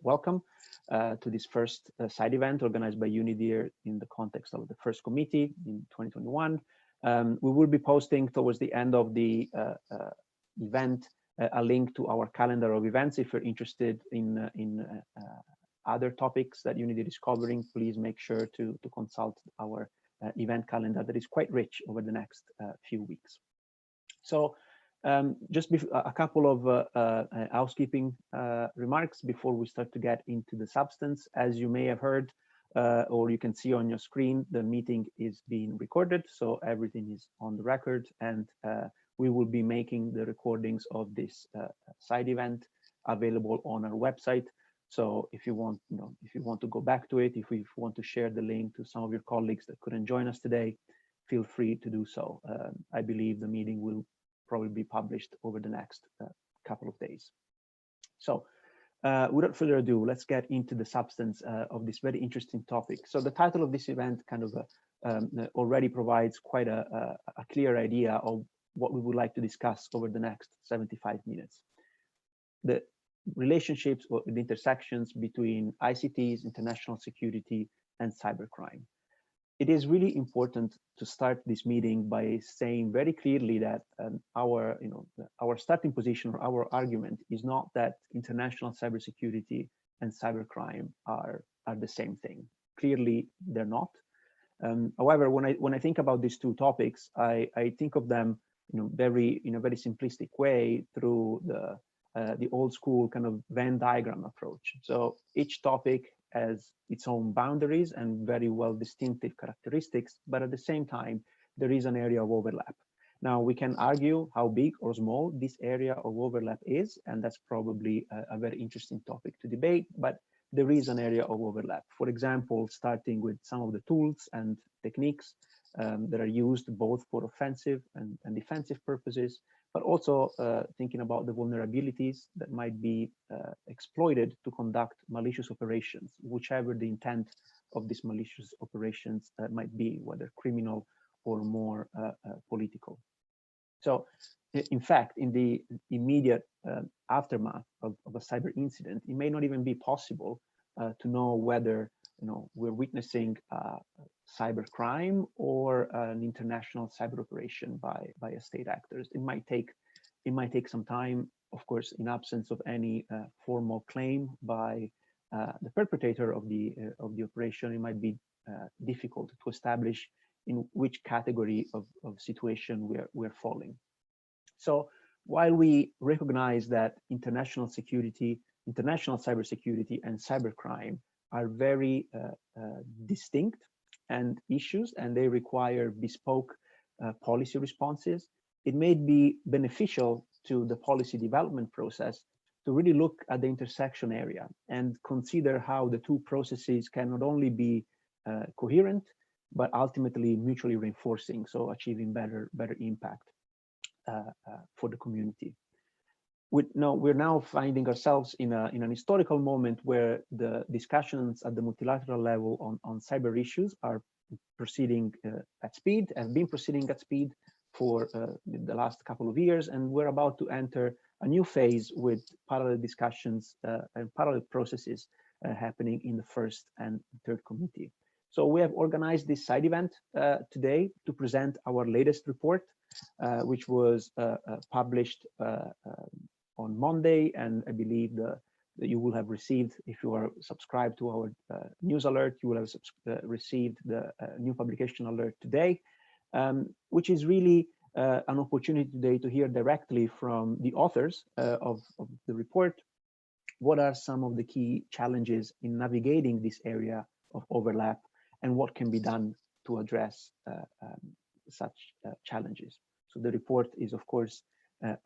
welcome to this first side event organized by UNIDIR in the context of the First Committee in 2021. We will be posting towards the end of the event a link to our calendar of events. If you're interested in other topics that UNIDIR is covering, please make sure to consult our event calendar that is quite rich over the next few weeks. So just a couple of housekeeping remarks before we start to get into the substance. As you may have heard, or you can see on your screen, the meeting is being recorded, so everything is on the record, and we will be making the recordings of this side event available on our website. So if you want, if you want to go back to it, if you want to share the link to some of your colleagues that couldn't join us today, feel free to do so. I believe the meeting will probably be published over the next couple of days. So without further ado, let's get into the substance of this very interesting topic. So the title of this event kind of already provides quite a clear idea of what we would like to discuss over the next 75 minutes. The relationships or the intersections between ICTs, international security, and cybercrime. It is really important to start this meeting by saying very clearly that our starting position or our argument is not that international cybersecurity and cybercrime are the same thing. Clearly, they're not. However, when I think about these two topics, I think of them in a very simplistic way through the old school kind of Venn diagram approach. So each topic has its own boundaries and very well distinctive characteristics, but at the same time, there is an area of overlap. Now, we can argue how big or small this area of overlap is, and that's probably a very interesting topic to debate, but there is an area of overlap. For example, starting with some of the tools and techniques that are used both for offensive and defensive purposes, but also thinking about the vulnerabilities that might be exploited to conduct malicious operations, whichever the intent of these malicious operations might be, whether criminal or more political. So, in fact, in the immediate aftermath of a cyber incident, it may not even be possible to know whether we're witnessing cybercrime or an international cyber operation by a state actors. It might take some time, of course, in absence of any formal claim by the perpetrator of the operation. It might be difficult to establish in which category of situation we're falling. So while we recognize that international security, international cybersecurity, and cybercrime are very distinct and issues, and they require bespoke policy responses, it may be beneficial to the policy development process to really look at the intersection area and consider how the two processes can not only be coherent, but ultimately mutually reinforcing, so achieving better impact for the community. We're now finding ourselves in an historical moment where the discussions at the multilateral level on cyber issues are proceeding at speed, have been proceeding at speed for the last couple of years, and we're about to enter a new phase with parallel discussions and parallel processes happening in the first and third committee. So we have organized this side event today to present our latest report, which was published on Monday, and I believe that you will have received, if you are subscribed to our news alert, you will have received the new publication alert today, which is really an opportunity today to hear directly from the authors of the report. What are some of the key challenges in navigating this area of overlap, and what can be done to address such challenges? So the report is, of course,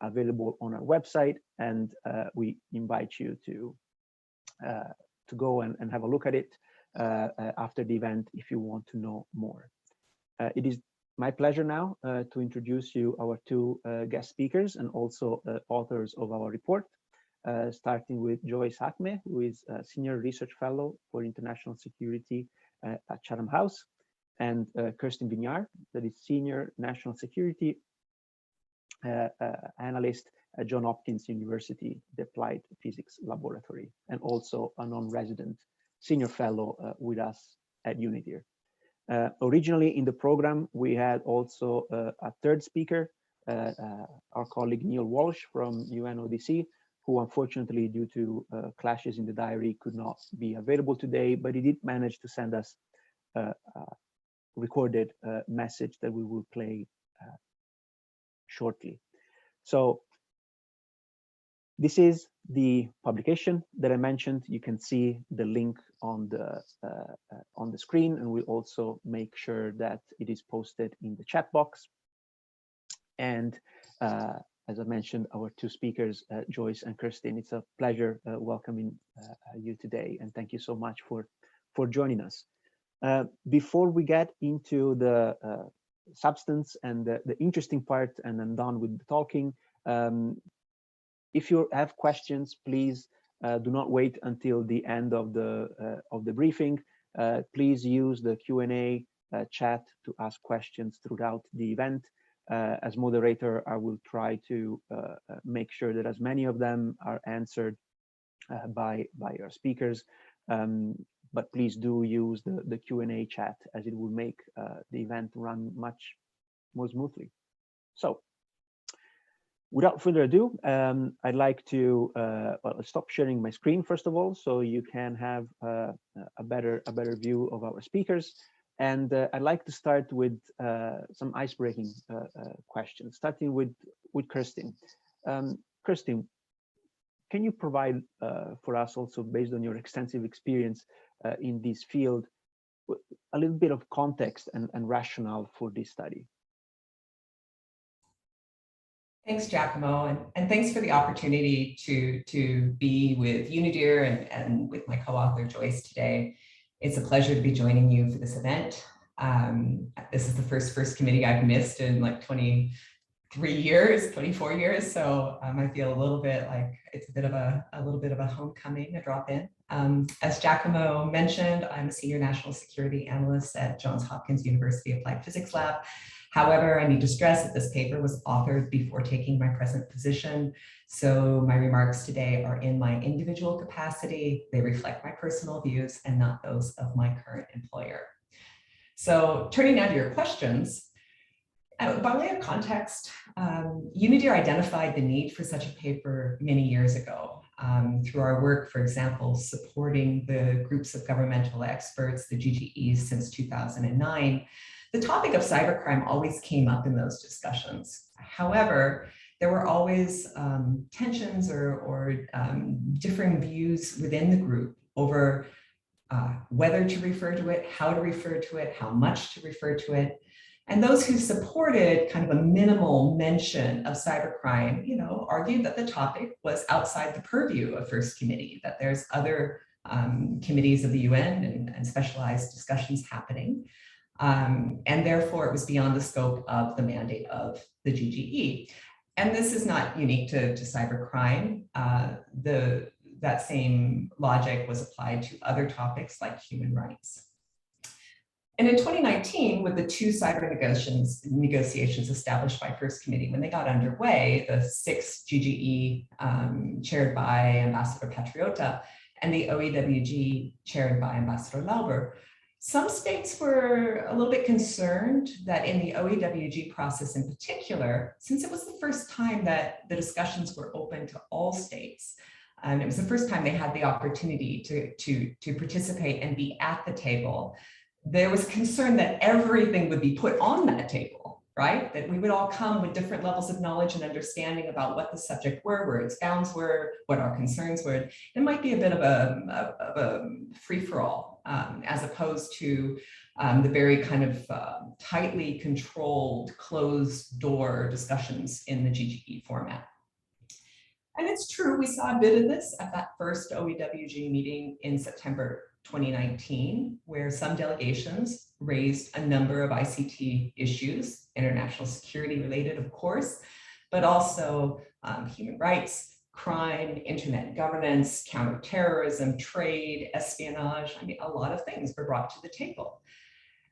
available on our website, and we invite you to go and have a look at it after the event if you want to know more. It is my pleasure now to introduce you our two guest speakers and also authors of our report, starting with Joyce Acme, who is a Senior Research Fellow for International Security at Chatham House, and Kirsten Vignard, that is Senior National Security Analyst at Johns Hopkins University, the Applied Physics Laboratory, and also a non-resident senior fellow with us at UNIDIR. Originally in the program, we had also a third speaker, our colleague Neil Walsh from UNODC, who unfortunately, due to clashes in the diary, could not be available today, but he did manage to send us a recorded message that we will play shortly. So this is the publication that I mentioned. You can see the link on the screen, and we'll also make sure that it is posted in the chat box. And as I mentioned, our two speakers, Joyce and Kirsten, it's a pleasure welcoming you today, and thank you so much for joining us. Before we get into the substance and the interesting part, and I'm done with the talking, if you have questions, please do not wait until the end of the briefing. Please use the Q&A chat to ask questions throughout the event. As moderator, I will try to make sure that as many of them are answered by our speakers. But please do use the Q&A chat, as it will make the event run much more smoothly. So, without further ado, I'd like to well, stop sharing my screen first of all, so you can have a better view of our speakers. And I'd like to start with some ice-breaking questions, starting with Kirsten. Kirsten, can you provide for us also, based on your extensive experience in this field, a little bit of context and rationale for this study? Thanks, Giacomo, and thanks for the opportunity to be with UNIDIR and with my co-author Joyce today. It's a pleasure to be joining you for this event. This is the first committee I've missed in like 24 years. So I feel a little bit like it's a little bit of a homecoming, a drop in. As Giacomo mentioned, I'm a senior national security analyst at Johns Hopkins University Applied Physics Lab. However, I need to stress that this paper was authored before taking my present position. So my remarks today are in my individual capacity. They reflect my personal views and not those of my current employer. So turning now to your questions, by way of context, UNIDIR identified the need for such a paper many years ago through our work, for example, supporting the groups of governmental experts, the GGEs, since 2009. The topic of cybercrime always came up in those discussions. However, there were always tensions or differing views within the group over whether to refer to it, how to refer to it, how much to refer to it. And those who supported kind of a minimal mention of cybercrime, argued that the topic was outside the purview of First Committee, that there's other committees of the UN and specialized discussions happening. And therefore, it was beyond the scope of the mandate of the GGE. And this is not unique to cybercrime. That same logic was applied to other topics like human rights. And in 2019, with the two cyber negotiations established by First Committee, when they got underway, the 6th GGE chaired by Ambassador Patriota and the OEWG chaired by Ambassador Lauber, some states were a little bit concerned that in the OEWG process in particular, since it was the first time that the discussions were open to all states, and it was the first time they had the opportunity to participate and be at the table, there was concern that everything would be put on that table, right? That we would all come with different levels of knowledge and understanding about what the subject were, where its bounds were, what our concerns were. It might be a bit of a free-for-all, as opposed to the very kind of tightly controlled, closed-door discussions in the GGE format. And it's true, we saw a bit of this at that first OEWG meeting in September 2019, where some delegations raised a number of ICT issues, international security related, of course, but also human rights, crime, internet governance, counterterrorism, trade, espionage. I mean, a lot of things were brought to the table.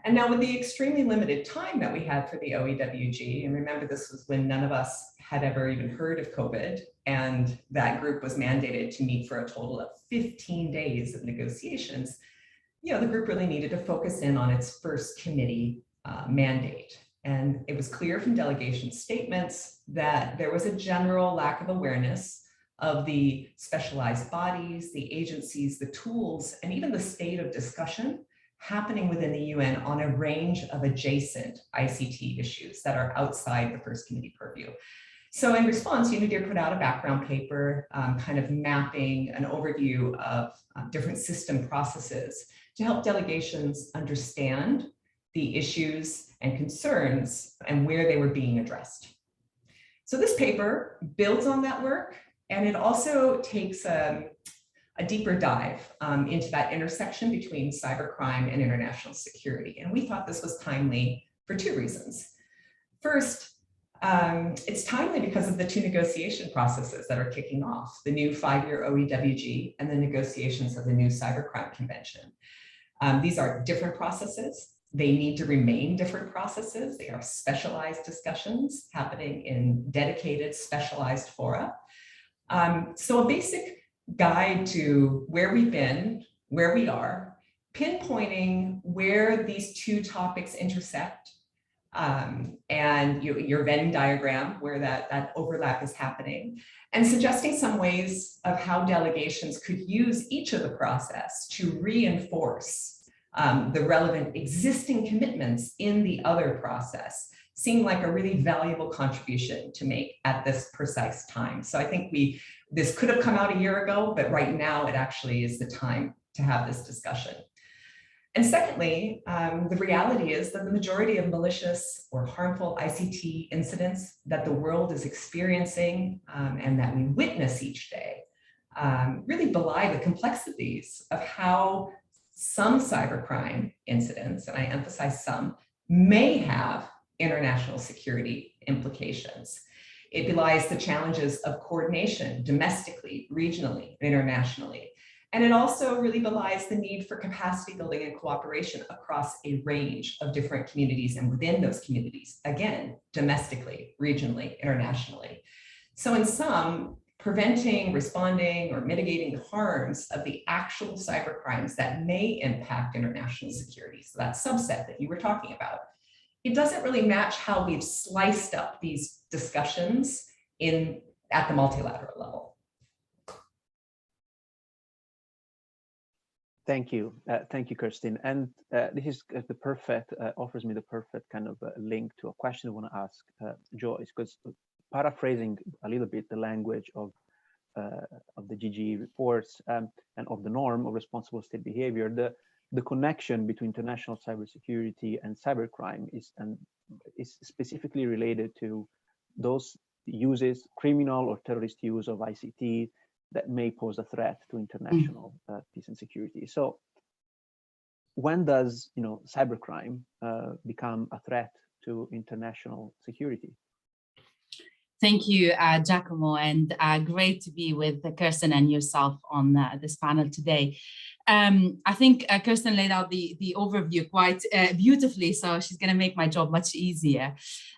And now with the extremely limited time that we had for the OEWG, and remember this was when none of us had ever even heard of COVID, and that group was mandated to meet for a total of 15 days of negotiations, the group really needed to focus in on its first committee mandate. And it was clear from delegation statements that there was a general lack of awareness of the specialized bodies, the agencies, the tools, and even the state of discussion happening within the UN on a range of adjacent ICT issues that are outside the first committee purview. So in response, UNIDIR put out a background paper, kind of mapping an overview of different system processes to help delegations understand the issues and concerns and where they were being addressed. So this paper builds on that work, and it also takes a deeper dive into that intersection between cybercrime and international security. And we thought this was timely for two reasons. First, it's timely because of the two negotiation processes that are kicking off, the new 5-year OEWG and the negotiations of the new Cybercrime Convention. These are different processes. They need to remain different processes. They are specialized discussions happening in dedicated, specialized fora. So a basic guide to where we've been, where we are, pinpointing where these two topics intersect, and your Venn diagram where that overlap is happening, and suggesting some ways of how delegations could use each of the process to reinforce the relevant existing commitments in the other process seemed like a really valuable contribution to make at this precise time. So I think this could have come out a year ago, but right now it actually is the time to have this discussion. And secondly, the reality is that the majority of malicious or harmful ICT incidents that the world is experiencing and that we witness each day really belie the complexities of how some cybercrime incidents, and I emphasize some, may have international security implications. It belies the challenges of coordination domestically, regionally, internationally. And it also really belies the need for capacity building and cooperation across a range of different communities and within those communities, again, domestically, regionally, internationally. So in sum, preventing, responding, or mitigating the harms of the actual cybercrimes that may impact international security, so that subset that you were talking about, it doesn't really match how we've sliced up these discussions at the multilateral level. Thank you, Kirsten. And this is the perfect, offers me the perfect kind of link to a question I want to ask Joyce, because paraphrasing a little bit the language of the GG reports and of the norm of responsible state behavior, the connection between international cybersecurity and cybercrime is specifically related to those uses, criminal or terrorist use of ICT that may pose a threat to international peace and security. So when does cybercrime become a threat to international security? Thank you, Giacomo, and great to be with Kirsten and yourself on this panel today. I think Kirsten laid out the overview quite beautifully, so she's going to make my job much easier.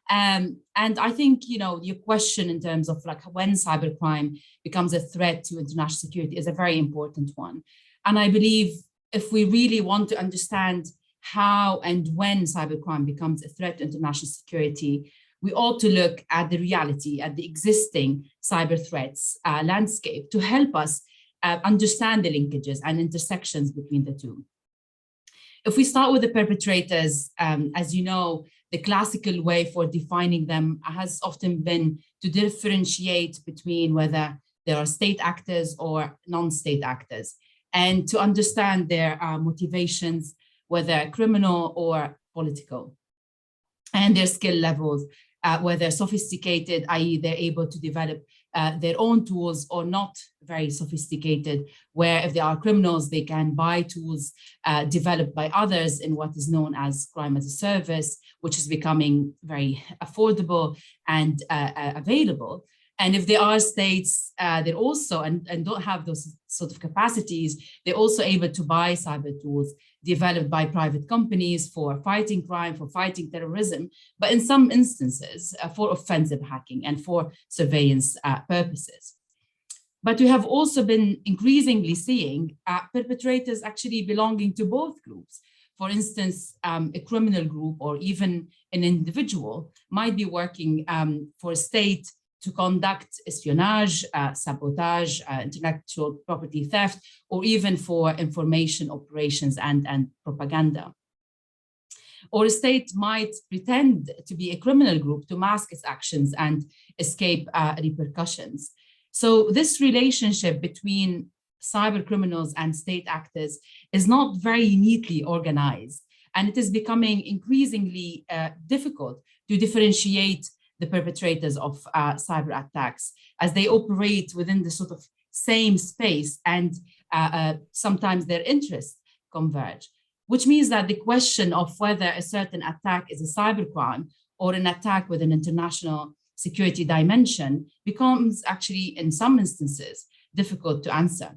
And I think, your question in terms of like when cybercrime becomes a threat to international security is a very important one. And I believe if we really want to understand how and when cybercrime becomes a threat to international security, we ought to look at the reality, at the existing cyber threats landscape to help us understand the linkages and intersections between the two. If we start with the perpetrators, as you know, the classical way for defining them has often been to differentiate between whether they are state actors or non-state actors, and to understand their motivations, whether criminal or political, and their skill levels, whether sophisticated, i.e. they're able to develop their own tools, or not very sophisticated, where if they are criminals, they can buy tools developed by others in what is known as crime as a service, which is becoming very affordable and available. And if there are states that also and don't have those sort of capacities, they're also able to buy cyber tools developed by private companies for fighting crime, for fighting terrorism, but in some instances for offensive hacking and for surveillance purposes. But we have also been increasingly seeing perpetrators actually belonging to both groups. For instance, a criminal group or even an individual might be working for a state to conduct espionage, sabotage, intellectual property theft, or even for information operations and propaganda. Or a state might pretend to be a criminal group to mask its actions and escape repercussions. So this relationship between cyber criminals and state actors is not very neatly organized, and it is becoming increasingly difficult to differentiate the perpetrators of cyber attacks as they operate within the sort of same space, and sometimes their interests converge, which means that the question of whether a certain attack is a cybercrime or an attack with an international security dimension becomes actually, in some instances, difficult to answer.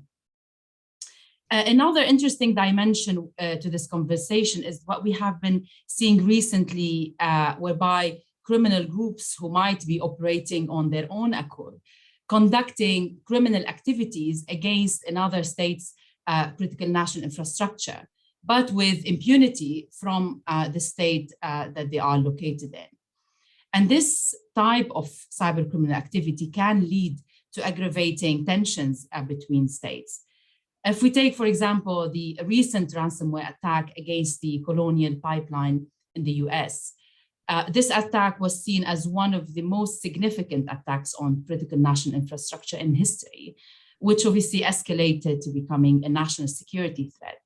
Another interesting dimension to this conversation is what we have been seeing recently, whereby criminal groups who might be operating on their own accord, conducting criminal activities against another state's critical national infrastructure, but with impunity from the state that they are located in. And this type of cybercriminal activity can lead to aggravating tensions between states. If we take, for example, the recent ransomware attack against the Colonial Pipeline in the US, this attack was seen as one of the most significant attacks on critical national infrastructure in history, which obviously escalated to becoming a national security threat.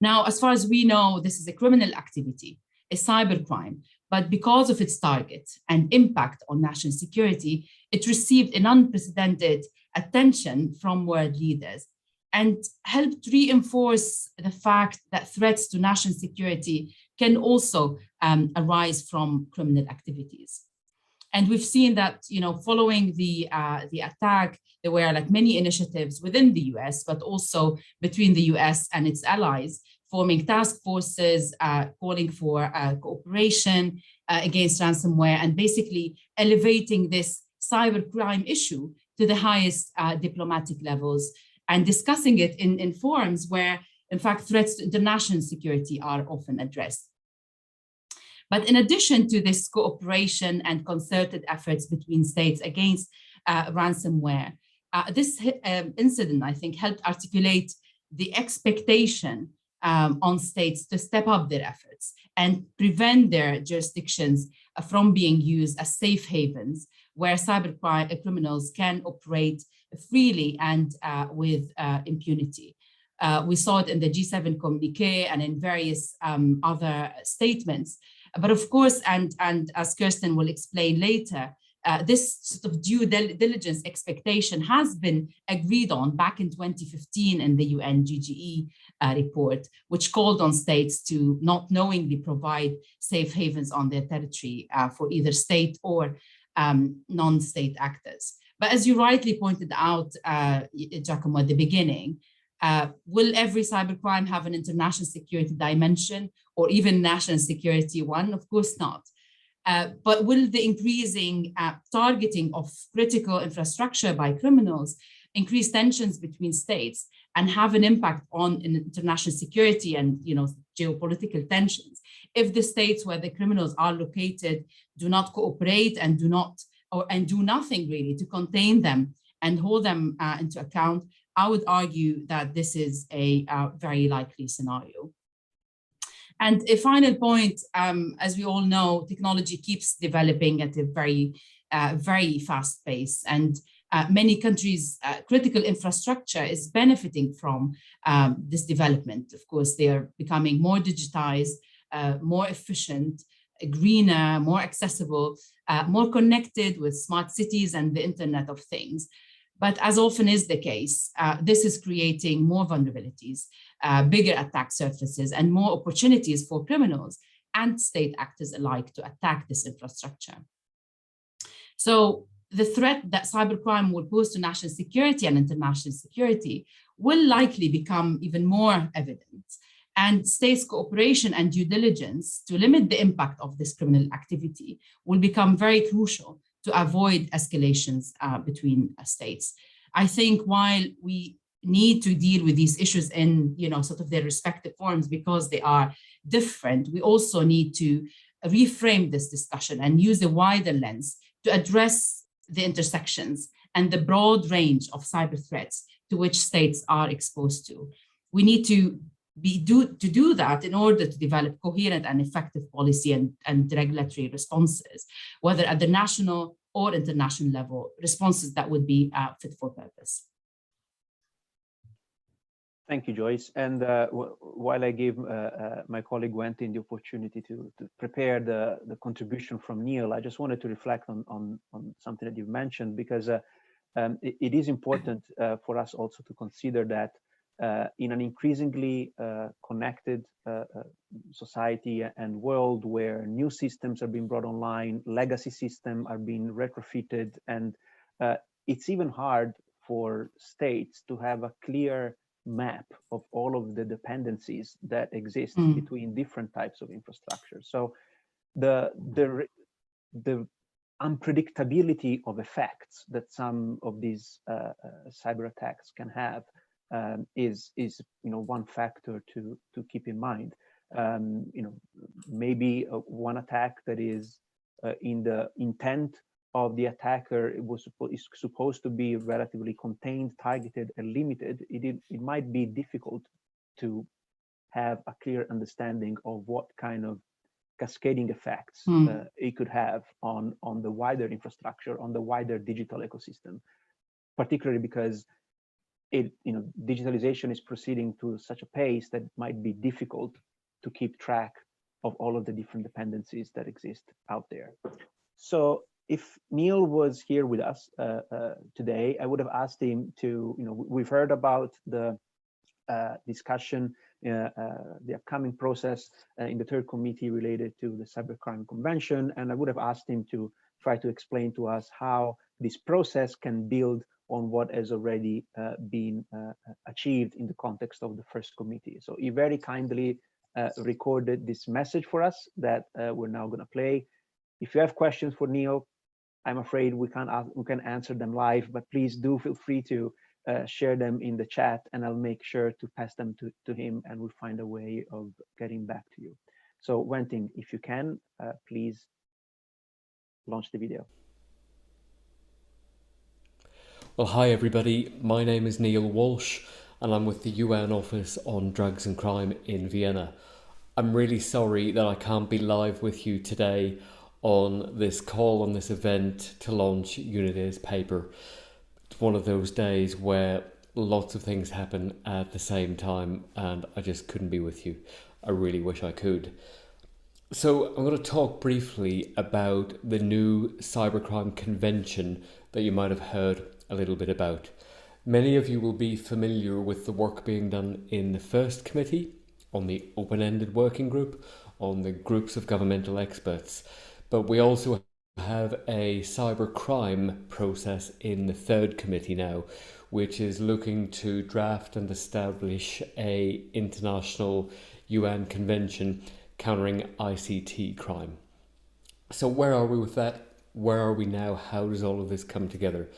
Now, as far as we know, this is a criminal activity, a cybercrime, but because of its target and impact on national security, it received an unprecedented attention from world leaders and helped reinforce the fact that threats to national security can also arise from criminal activities. And we've seen that, following the attack, there were like many initiatives within the US, but also between the US and its allies, forming task forces, calling for cooperation against ransomware, and basically elevating this cybercrime issue to the highest diplomatic levels and discussing it in forums where, in fact, threats to international security are often addressed. But in addition to this cooperation and concerted efforts between states against ransomware, this incident, I think, helped articulate the expectation on states to step up their efforts and prevent their jurisdictions from being used as safe havens where cyber criminals can operate freely and with impunity. We saw it in the G7 communiqué and in various other statements. But of course, and as Kirsten will explain later, this sort of due diligence expectation has been agreed on back in 2015 in the UNGA report, which called on states to not knowingly provide safe havens on their territory for either state or non-state actors. But as you rightly pointed out, Giacomo, at the beginning, will every cybercrime have an international security dimension or even national security one? Of course not. But will the increasing targeting of critical infrastructure by criminals increase tensions between states and have an impact on international security and geopolitical tensions if the states where the criminals are located do not cooperate and do nothing really to contain them and hold them into account? I would argue that this is a very likely scenario. And a final point, as we all know, technology keeps developing at a very fast pace, and many countries' critical infrastructure is benefiting from this development. Of course, they are becoming more digitized, more efficient, greener, more accessible, more connected with smart cities and the Internet of Things. But as often is the case, this is creating more vulnerabilities, bigger attack surfaces, and more opportunities for criminals and state actors alike to attack this infrastructure. So the threat that cybercrime will pose to national security and international security will likely become even more evident. And states' cooperation and due diligence to limit the impact of this criminal activity will become very crucial to avoid escalations between states. I think while we need to deal with these issues in, sort of their respective forms because they are different, we also need to reframe this discussion and use a wider lens to address the intersections and the broad range of cyber threats to which states are exposed to. We need to do that in order to develop coherent and effective policy and regulatory responses, whether at the national or international level, responses that would be fit for purpose. Thank you, Joyce. And while I gave my colleague Wentin the opportunity to prepare the contribution from Neil, I just wanted to reflect on something that you've mentioned, because it is important for us also to consider that in an increasingly connected society and world where new systems are being brought online, legacy systems are being retrofitted, and it's even hard for states to have a clear map of all of the dependencies that exist between different types of infrastructure. So the unpredictability of effects that some of these cyber attacks can have is one factor to keep in mind. Maybe one attack that is in the intent of the attacker is supposed to be relatively contained, targeted, and limited. It might be difficult to have a clear understanding of what kind of cascading effects it could have on the wider infrastructure, on the wider digital ecosystem, particularly because digitalization is proceeding to such a pace that it might be difficult to keep track of all of the different dependencies that exist out there. So if Neil was here with us today, I would have asked him to, we've heard about the discussion, the upcoming process in the third committee related to the Cybercrime Convention, and I would have asked him to try to explain to us how this process can build on what has already been achieved in the context of the first committee. So he very kindly recorded this message for us that we're now going to play. If you have questions for Neil, I'm afraid we can answer them live, but please do feel free to share them in the chat, and I'll make sure to pass them to him, and we'll find a way of getting back to you. So Wentin, if you can, please launch the video. Well, hi everybody, my name is Neil Walsh and I'm with the UN Office on Drugs and Crime in Vienna. I'm really sorry that I can't be live with you today on this call, on this event to launch UNIDIR's paper. It's one of those days where lots of things happen at the same time and I just couldn't be with you. I really wish I could. So I'm going to talk briefly about the new Cybercrime Convention that you might have heard a little bit about. Many of you will be familiar with the work being done in the First Committee, on the open-ended working group, on the groups of governmental experts, but we also have a cybercrime process in the Third Committee now, which is looking to draft and establish a international UN convention countering ICT crime. So where are we with that? Where are we now? How does all of this come together?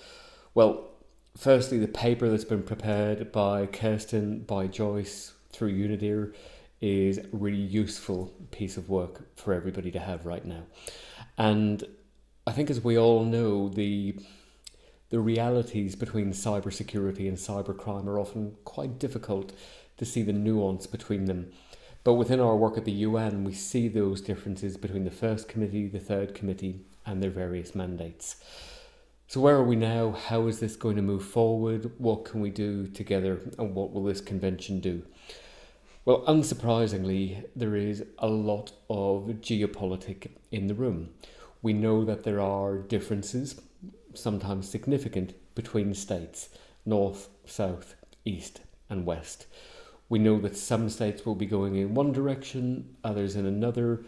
Well, firstly, the paper that's been prepared by Kirsten, by Joyce, through UNIDIR is a really useful piece of work for everybody to have right now. And I think, as we all know, the realities between cybersecurity and cybercrime are often quite difficult to see the nuance between them. But within our work at the UN, we see those differences between the First Committee, the Third Committee, and their various mandates. So where are we now? How is this going to move forward? What can we do together? And what will this convention do? Well, unsurprisingly, there is a lot of geopolitics in the room. We know that there are differences, sometimes significant, between states, north, south, east, and west. We know that some states will be going in one direction, others in another.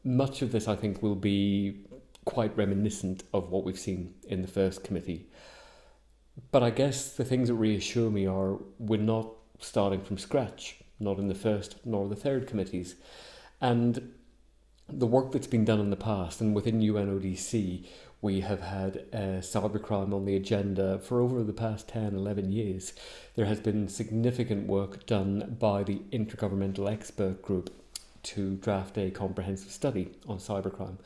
Much of this, I think, will be quite reminiscent of what we've seen in the first committee. But I guess the things that reassure me are we're not starting from scratch, not in the first nor the third committees. And the work that's been done in the past, and within UNODC, we have had cybercrime on the agenda for over the past 10, 11 years. There has been significant work done by the Intergovernmental Expert Group to draft a comprehensive study on cybercrime.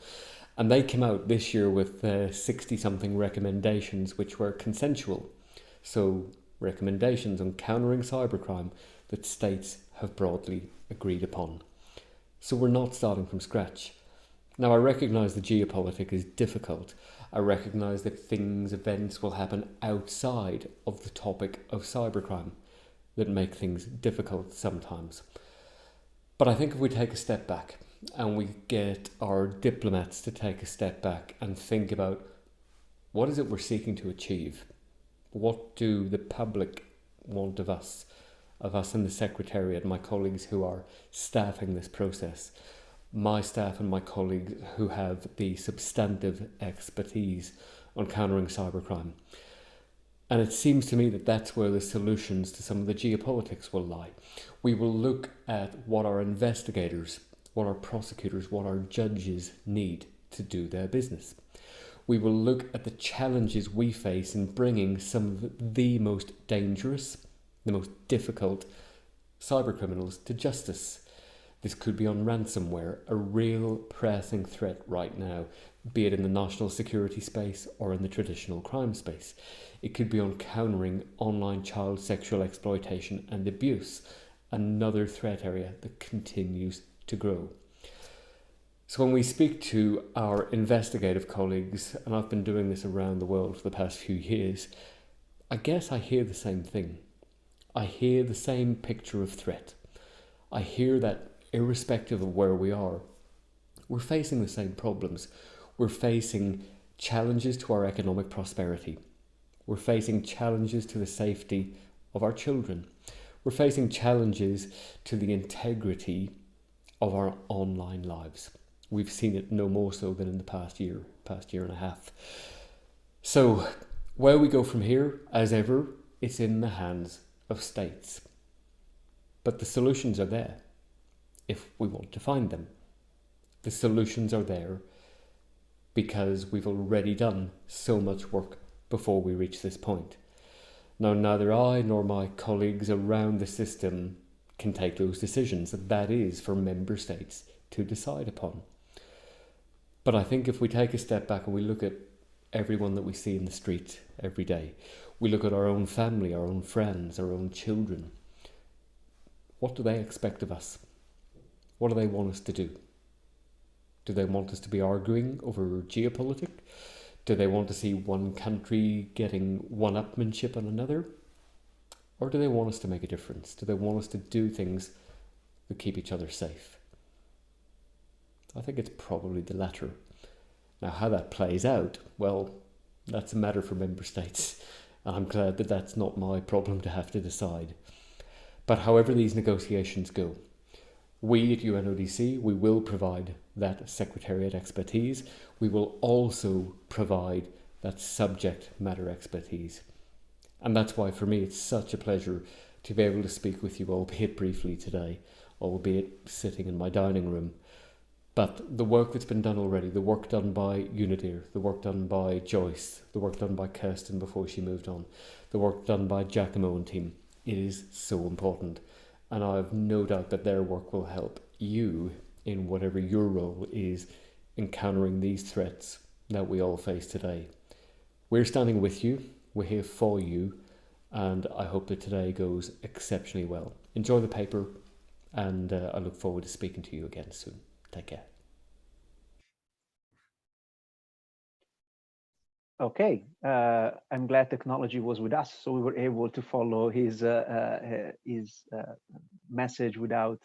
And they came out this year with 60-something recommendations, which were consensual. So recommendations on countering cybercrime that states have broadly agreed upon. So we're not starting from scratch. Now, I recognise the geopolitics is difficult. I recognise that events will happen outside of the topic of cybercrime that make things difficult sometimes. But I think if we take a step back and we get our diplomats to take a step back and think about what is it we're seeking to achieve? What do the public want of us in the Secretariat, my colleagues who are staffing this process, my staff and my colleagues who have the substantive expertise on countering cybercrime. And it seems to me that that's where the solutions to some of the geopolitics will lie. We will look at what our investigators, what our prosecutors, what our judges need to do their business. We will look at the challenges we face in bringing some of the most dangerous, the most difficult cybercriminals to justice. This could be on ransomware, a real pressing threat right now, be it in the national security space or in the traditional crime space. It could be on countering online child sexual exploitation and abuse, another threat area that continues to grow. So when we speak to our investigative colleagues, and I've been doing this around the world for the past few years, I guess I hear the same thing. I hear the same picture of threat. I hear that irrespective of where we are, we're facing the same problems. We're facing challenges to our economic prosperity. We're facing challenges to the safety of our children. We're facing challenges to the integrity of our online lives. We've seen it no more so than in the past year and a half. So where we go from here, as ever, it's in the hands of states. But the solutions are there if we want to find them. The solutions are there because we've already done so much work before we reach this point. Now, neither I nor my colleagues around the system can take those decisions. That is for member states to decide upon. But I think if we take a step back and we look at everyone that we see in the street every day, we look at our own family, our own friends, our own children, what do they expect of us? What do they want us to do? Do they want us to be arguing over geopolitics? Do they want to see one country getting one-upmanship on another? Or do they want us to make a difference? Do they want us to do things that keep each other safe? I think it's probably the latter. Now, how that plays out, well, that's a matter for member states. And I'm glad that that's not my problem to have to decide. But however these negotiations go, we at UNODC, we will provide that Secretariat expertise. We will also provide that subject matter expertise. And that's why for me it's such a pleasure to be able to speak with you, albeit briefly today, albeit sitting in my dining room. But the work that's been done already, the work done by UNIDIR, the work done by Joyce, the work done by Kirsten before she moved on, the work done by Giacomo and team, it is so important. And I have no doubt that their work will help you in whatever your role is in countering these threats that we all face today. We're standing with you, we're here for you, and I hope that today goes exceptionally well. Enjoy the paper, and I look forward to speaking to you again soon. Take care. Okay, I'm glad technology was with us, so we were able to follow his message without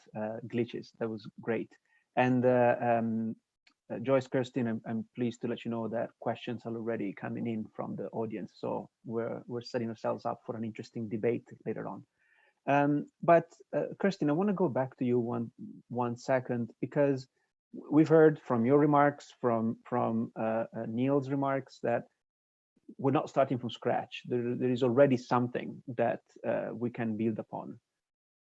glitches. That was great. And Joyce, Kirsten, I'm pleased to let you know that questions are already coming in from the audience, so we're setting ourselves up for an interesting debate later on. But Kirsten, I want to go back to you one second, because we've heard from your remarks, from Neil's remarks, that we're not starting from scratch. There is already something that we can build upon.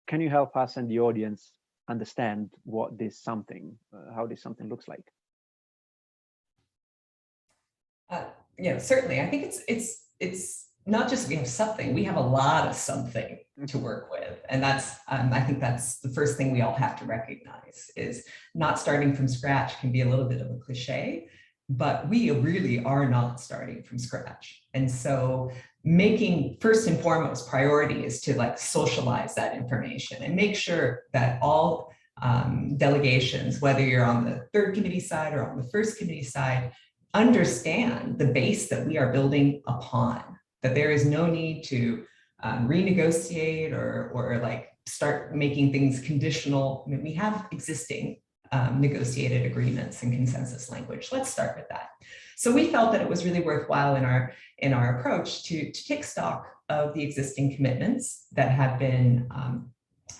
Can you help us and the audience understand what this something, how this something looks like? Certainly. I think it's not just we have something, we have a lot of something to work with. And that's, I think that's the first thing we all have to recognize, is not starting from scratch can be a little bit of a cliche, but we really are not starting from scratch. And so making first and foremost priority is to like socialize that information and make sure that all delegations, whether you're on the third committee side or on the first committee side, understand the base that we are building upon, that there is no need to renegotiate or like start making things conditional. I mean, we have existing negotiated agreements and consensus language. Let's start with that. So we felt that it was really worthwhile in our approach to take stock of the existing commitments that have been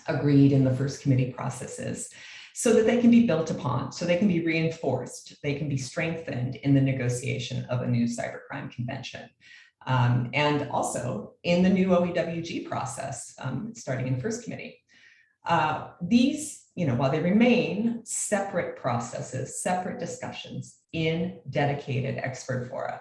agreed in the first committee processes, so that they can be built upon, so they can be reinforced, they can be strengthened in the negotiation of a new Cybercrime Convention. And also in the new OEWG process, starting in first committee. These, while they remain separate processes, separate discussions in dedicated expert fora,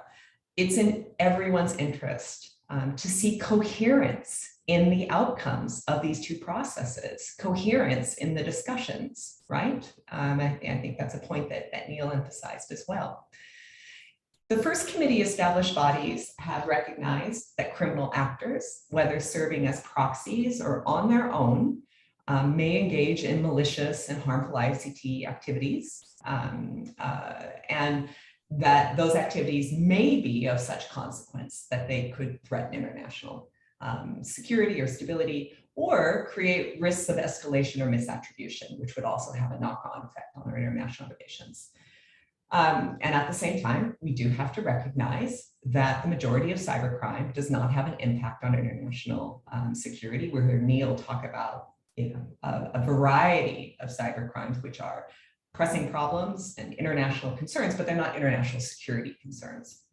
it's in everyone's interest to see coherence in the outcomes of these two processes, coherence in the discussions, right? I think that's a point that Neil emphasized as well. The first committee established bodies have recognized that criminal actors, whether serving as proxies or on their own, may engage in malicious and harmful ICT activities, and that those activities may be of such consequence that they could threaten international security or stability, or create risks of escalation or misattribution, which would also have a knock-on effect on our international relations. And at the same time, we do have to recognize that the majority of cybercrime does not have an impact on international security. We'll hear Neil talk about a variety of cybercrimes, which are pressing problems and international concerns, but they're not international security concerns.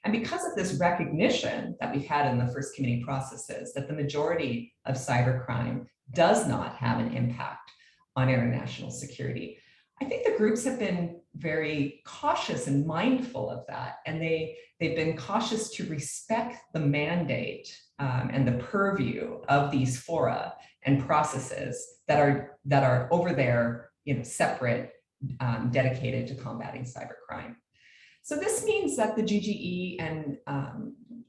And because of this recognition that we've had in the first committee processes, that the majority of cybercrime does not have an impact on international security, I think the groups have been very cautious and mindful of that. And they've been cautious to respect the mandate and the purview of these fora and processes that are over there, separate, dedicated to combating cybercrime. So this means that the GGE and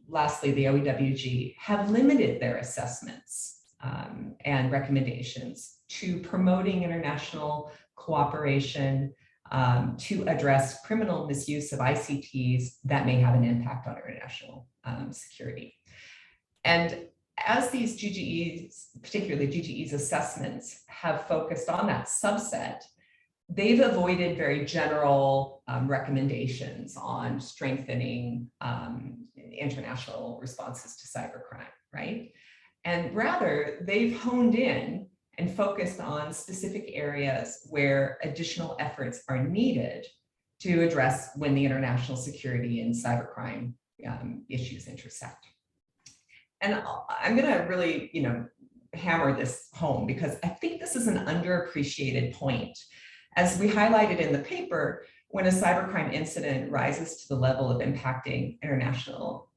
lastly, the OEWG have limited their assessments and recommendations to promoting international cooperation to address criminal misuse of ICTs that may have an impact on international security. And as these GGEs, particularly GGE's assessments, have focused on that subset, they've avoided very general recommendations on strengthening international responses to cybercrime, right? And rather, they've honed in and focused on specific areas where additional efforts are needed to address when the international security and cybercrime issues intersect. And I'm going to really, hammer this home, because I think this is an underappreciated point. As we highlighted in the paper, when a cybercrime incident rises to the level of impacting international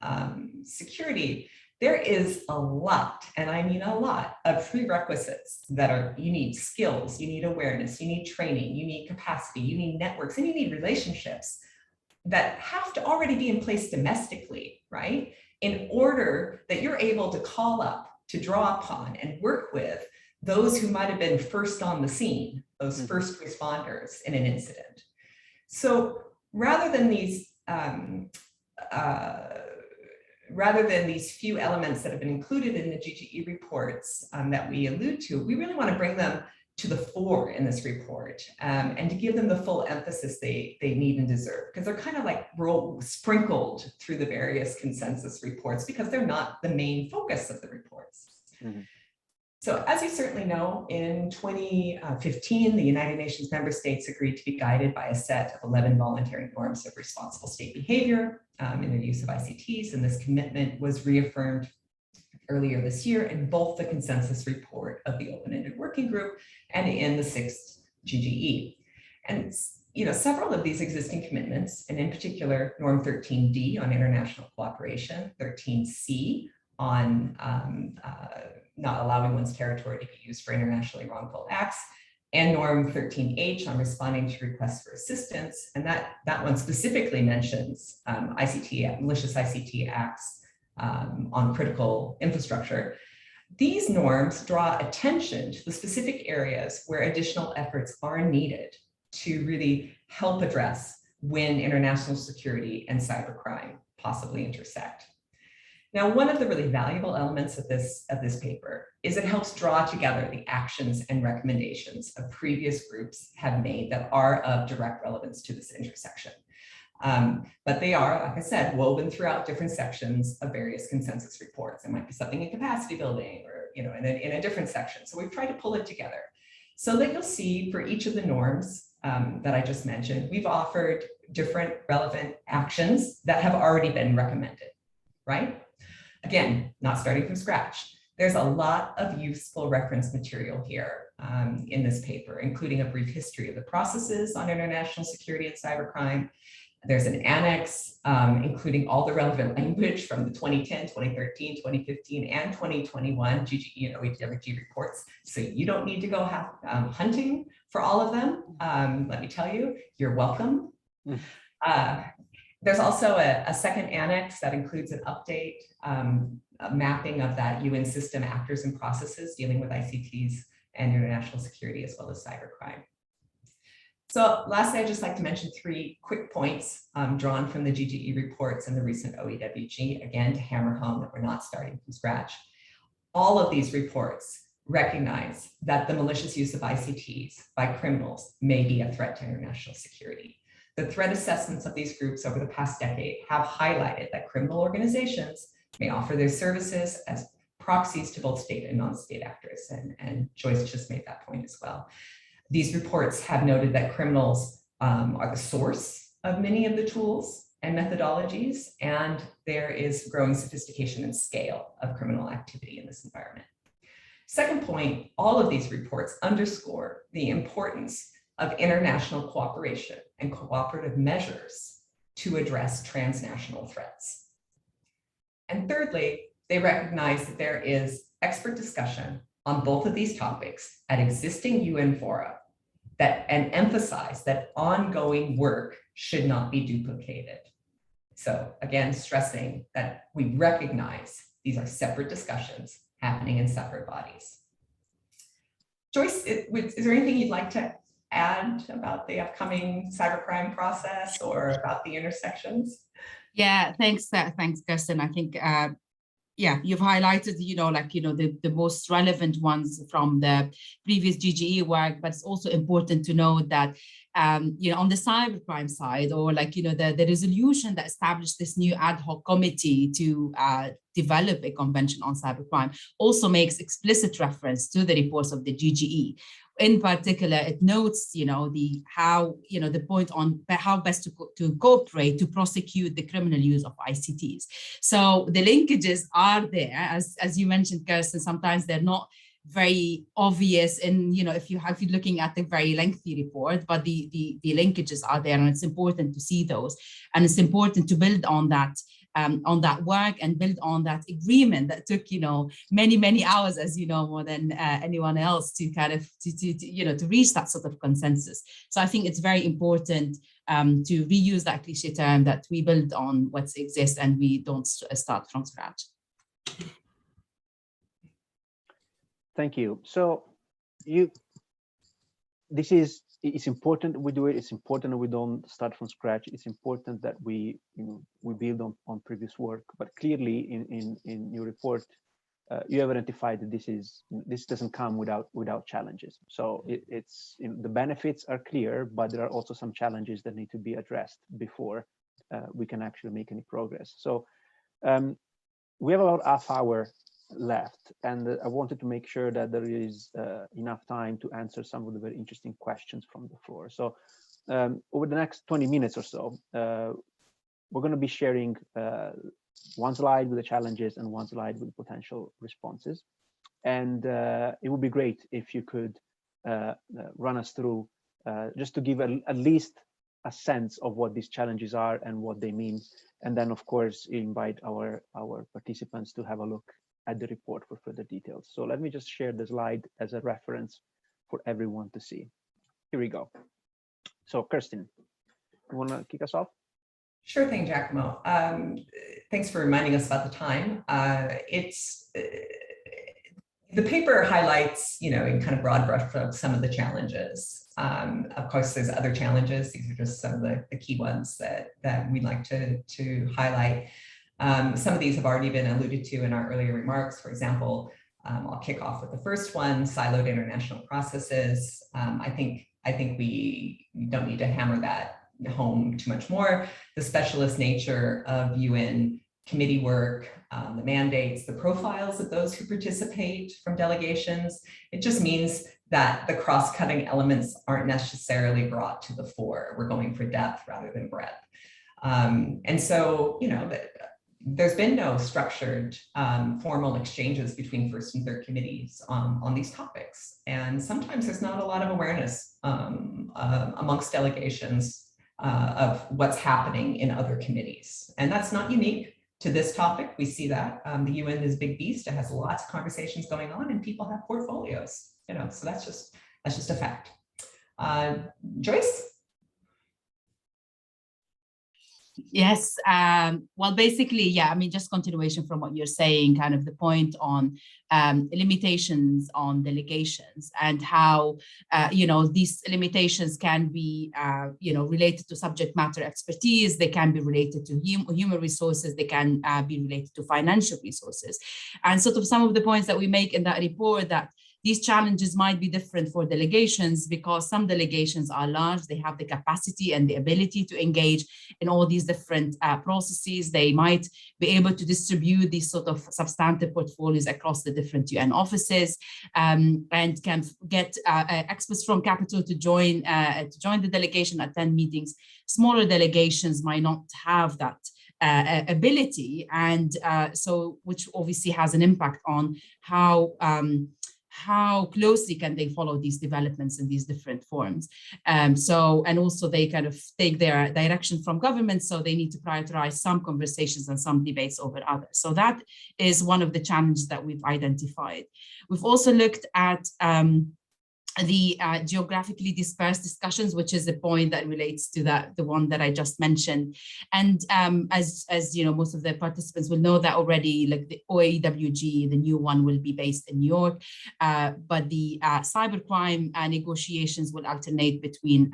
security, there is a lot, and I mean a lot, of prerequisites that are, you need skills, you need awareness, you need training, you need capacity, you need networks, and you need relationships that have to already be in place domestically, right? In order that you're able to call up, to draw upon, and work with those who might have been first on the scene, those first responders in an incident. So rather than these few elements that have been included in the GGE reports that we allude to, we really want to bring them to the fore in this report and to give them the full emphasis they need and deserve, because they're kind of like sprinkled through the various consensus reports because they're not the main focus of the reports. So as you certainly know, in 2015, the United Nations member states agreed to be guided by a set of 11 voluntary norms of responsible state behavior in the use of ICTs, and this commitment was reaffirmed earlier this year in both the consensus report of the open-ended working group and in the 6th GGE. And several of these existing commitments, and in particular, Norm 13D on international cooperation, 13C on not allowing one's territory to be used for internationally wrongful acts, and Norm 13H on responding to requests for assistance. And that one specifically mentions malicious ICT acts on critical infrastructure. These norms draw attention to the specific areas where additional efforts are needed to really help address when international security and cybercrime possibly intersect. Now, one of the really valuable elements of this paper is it helps draw together the actions and recommendations of previous groups have made that are of direct relevance to this intersection. But they are, like I said, woven throughout different sections of various consensus reports. It might be something in capacity building or in a different section. So we've tried to pull it together so that you'll see for each of the norms that I just mentioned, we've offered different relevant actions that have already been recommended, right? Again, not starting from scratch. There's a lot of useful reference material here in this paper, including a brief history of the processes on international security and cybercrime. There's an annex, including all the relevant language from the 2010, 2013, 2015, and 2021 UNIDIR reports. So you don't need to go hunting for all of them. Let me tell you, you're welcome. There's also a second annex that includes an update, a mapping of that UN system actors and processes dealing with ICTs and international security as well as cybercrime. So lastly, I'd just like to mention 3 quick points drawn from the GGE reports and the recent OEWG, again, to hammer home that we're not starting from scratch. All of these reports recognize that the malicious use of ICTs by criminals may be a threat to international security. The threat assessments of these groups over the past decade have highlighted that criminal organizations may offer their services as proxies to both state and non-state actors, and Joyce just made that point as well. These reports have noted that criminals are the source of many of the tools and methodologies, and there is growing sophistication and scale of criminal activity in this environment. Second point, all of these reports underscore the importance of international cooperation and cooperative measures to address transnational threats. And thirdly, they recognize that there is expert discussion on both of these topics at existing UN fora and emphasize that ongoing work should not be duplicated. So again, stressing that we recognize these are separate discussions happening in separate bodies. Joyce, is there anything you'd like to add about the upcoming cybercrime process or about the intersections? Yeah, thanks, Kirsten. I think, yeah, you've highlighted, the most relevant ones from the previous GGE work, but it's also important to note that, on the cybercrime side, or the resolution that established this new ad hoc committee to develop a convention on cybercrime also makes explicit reference to the reports of the GGE. In particular, it notes, the point on how best to cooperate to prosecute the criminal use of ICTs. So the linkages are there, as you mentioned, Kirsten. Sometimes they're not very obvious, and if you're looking at the very lengthy report, but the linkages are there, and it's important to see those, and it's important to build on that work and build on that agreement that took many hours, as more than anyone else, to kind of to reach that sort of consensus. So I think it's very important to reuse that cliche term that we build on what exists and we don't start from scratch. Thank you. So it's important that we do it. It's important that we don't start from scratch. It's important that we build on previous work. But clearly, in your report, you have identified that this doesn't come without challenges. So it's the benefits are clear, but there are also some challenges that need to be addressed before we can actually make any progress. So we have about half hour left, and I wanted to make sure that there is enough time to answer some of the very interesting questions from the floor. So over the next 20 minutes or so, we're going to be sharing one slide with the challenges and one slide with potential responses. And it would be great if you could run us through just to give at least a sense of what these challenges are and what they mean. And then, of course, invite our participants to have a look at the report for further details. So let me just share the slide as a reference for everyone to see. Here we go. So Kirsten, you want to kick us off? Sure thing, Giacomo. Thanks for reminding us about the time. The paper highlights, in kind of broad brushstrokes, some of the challenges. Of course, there's other challenges. These are just some of the key ones that we'd like to highlight. Some of these have already been alluded to in our earlier remarks. For example, I'll kick off with the first one: siloed international processes. I think we don't need to hammer that home too much more. The specialist nature of UN committee work, the mandates, the profiles of those who participate from delegations. It just means that the cross-cutting elements aren't necessarily brought to the fore. We're going for depth rather than breadth. And so, there's been no structured formal exchanges between first and third committees on these topics. And sometimes there's not a lot of awareness amongst delegations of what's happening in other committees. And that's not unique to this topic. We see that the UN is a big beast. It has lots of conversations going on and people have portfolios, so that's just a fact. Joyce? Yes, well, basically, yeah, I mean, just continuation from what you're saying, kind of the point on limitations on delegations and how, these limitations can be, related to subject matter expertise, they can be related to human resources, they can be related to financial resources. And sort of some of the points that we make in that report, that these challenges might be different for delegations because some delegations are large, they have the capacity and the ability to engage in all these different processes. They might be able to distribute these sort of substantive portfolios across the different UN offices and can get experts from capital to join the delegation, attend meetings. Smaller delegations might not have that ability, and so which obviously has an impact on how closely can they follow these developments in these different forms. And also they kind of take their direction from government, so they need to prioritize some conversations and some debates over others. So that is one of the challenges that we've identified. We've also looked at the geographically dispersed discussions, which is the point that relates to the one that I just mentioned. And as most of the participants will know that already, like the OAWG, the new one will be based in New York, but the cybercrime negotiations will alternate between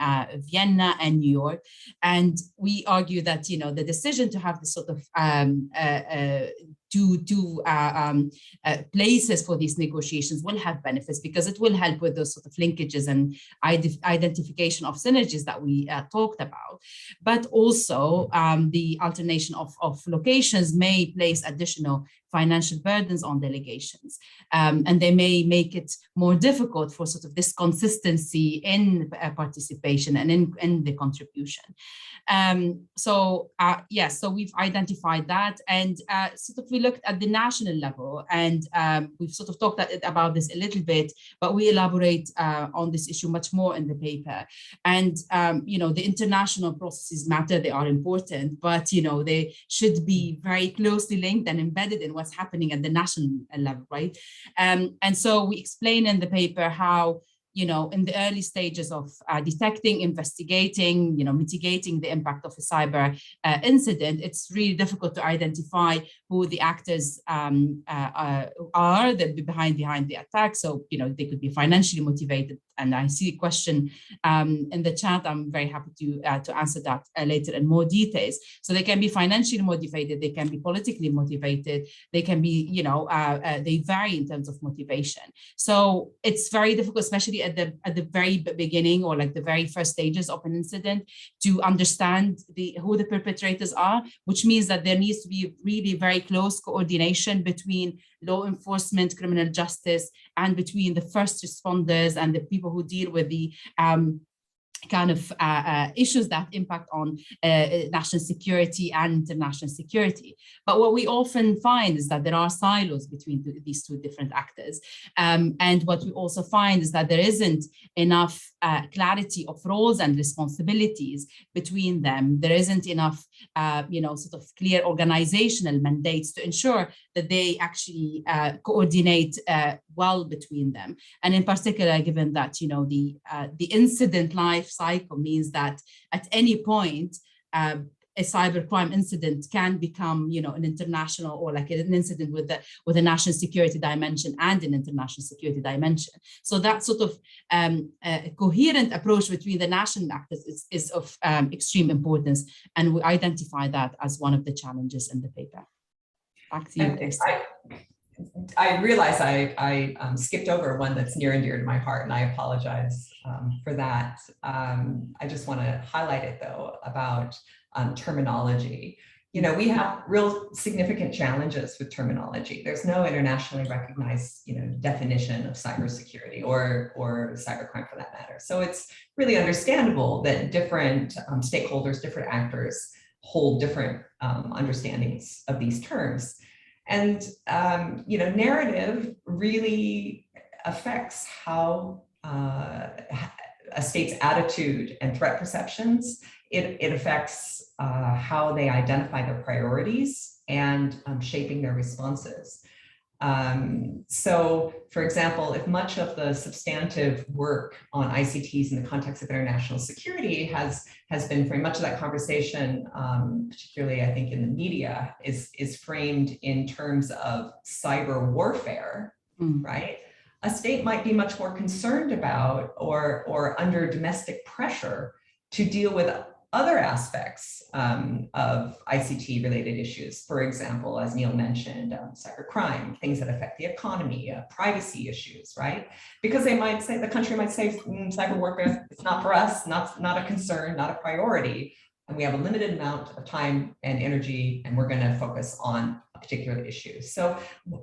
Vienna and New York. And we argue that, the decision to have this sort of two places for these negotiations will have benefits, because it will help with those sort of linkages and identification of synergies that we talked about. But also the alternation of locations may place additional financial burdens on delegations, and they may make it more difficult for sort of this consistency in participation and in the contribution. So we've identified that, and sort of we looked at the national level, and we've sort of talked about this a little bit, but we elaborate on this issue much more in the paper. And the international processes matter, they are important, but they should be very closely linked and embedded in what's happening at the national level, right? And so we explain in the paper how in the early stages of detecting, investigating, mitigating the impact of a cyber incident, it's really difficult to identify who the actors are that be behind the attack. So, they could be financially motivated. And I see a question in the chat. I'm very happy to answer that later in more details. So they can be financially motivated, they can be politically motivated, they can be, they vary in terms of motivation. So it's very difficult, especially be at the very beginning, or like the very first stages of an incident, to understand who the perpetrators are, which means that there needs to be really very close coordination between law enforcement, criminal justice, and between the first responders and the people who deal with the kind of issues that impact on national security and international security. But what we often find is that there are silos between these two different actors. And what we also find is that there isn't enough clarity of roles and responsibilities between them. There isn't enough, sort of clear organizational mandates to ensure that they actually coordinate well between them. And in particular, given that, the incident life cycle means that at any point, a cybercrime incident can become, an international, or like an incident with a national security dimension and an international security dimension. So that sort of a coherent approach between the national actors is of extreme importance, and we identify that as one of the challenges in the paper. Back to you, Kirsten. I realize I skipped over one that's near and dear to my heart, and I apologize for that. I just want to highlight it, though, about terminology. We have real significant challenges with terminology. There's no internationally recognized, definition of cybersecurity or cybercrime for that matter. So it's really understandable that different stakeholders, different actors hold different understandings of these terms. And, narrative really affects how a state's attitude and threat perceptions. It affects how they identify their priorities and shaping their responses. So, for example, if much of the substantive work on ICTs in the context of international security has been very much of that conversation, particularly I think in the media, is framed in terms of cyber warfare, right? A state might be much more concerned about or under domestic pressure to deal with other aspects of ICT related issues. For example, as Neil mentioned, cybercrime, things that affect the economy, privacy issues, right? Because they might say, the country might say, cyber warfare, it's not for us, not a concern, not a priority. And we have a limited amount of time and energy, and we're gonna focus on a particular issue. So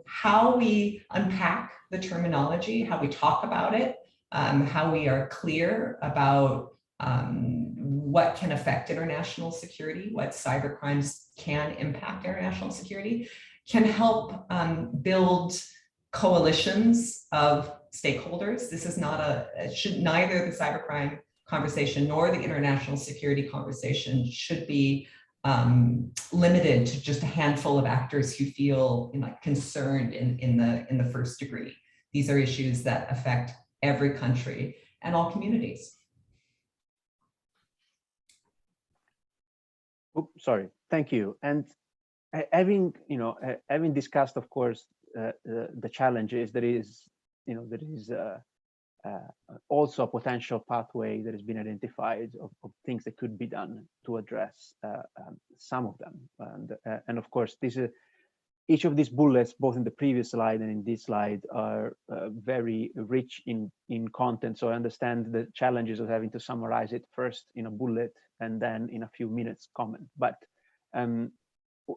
how we unpack the terminology, how we talk about it, how we are clear about what can affect international security, what cyber crimes can impact international security, can help build coalitions of stakeholders. This is not neither the cybercrime conversation nor the international security conversation should be limited to just a handful of actors who feel concerned in the first degree. These are issues that affect every country and all communities. Sorry, thank you. And having discussed, of course, the challenges, there is also a potential pathway that has been identified of things that could be done to address some of them. And of course, each of these bullets, both in the previous slide and in this slide, are very rich in content. So I understand the challenges of having to summarize it first in a bullet and then in a few minutes comment. But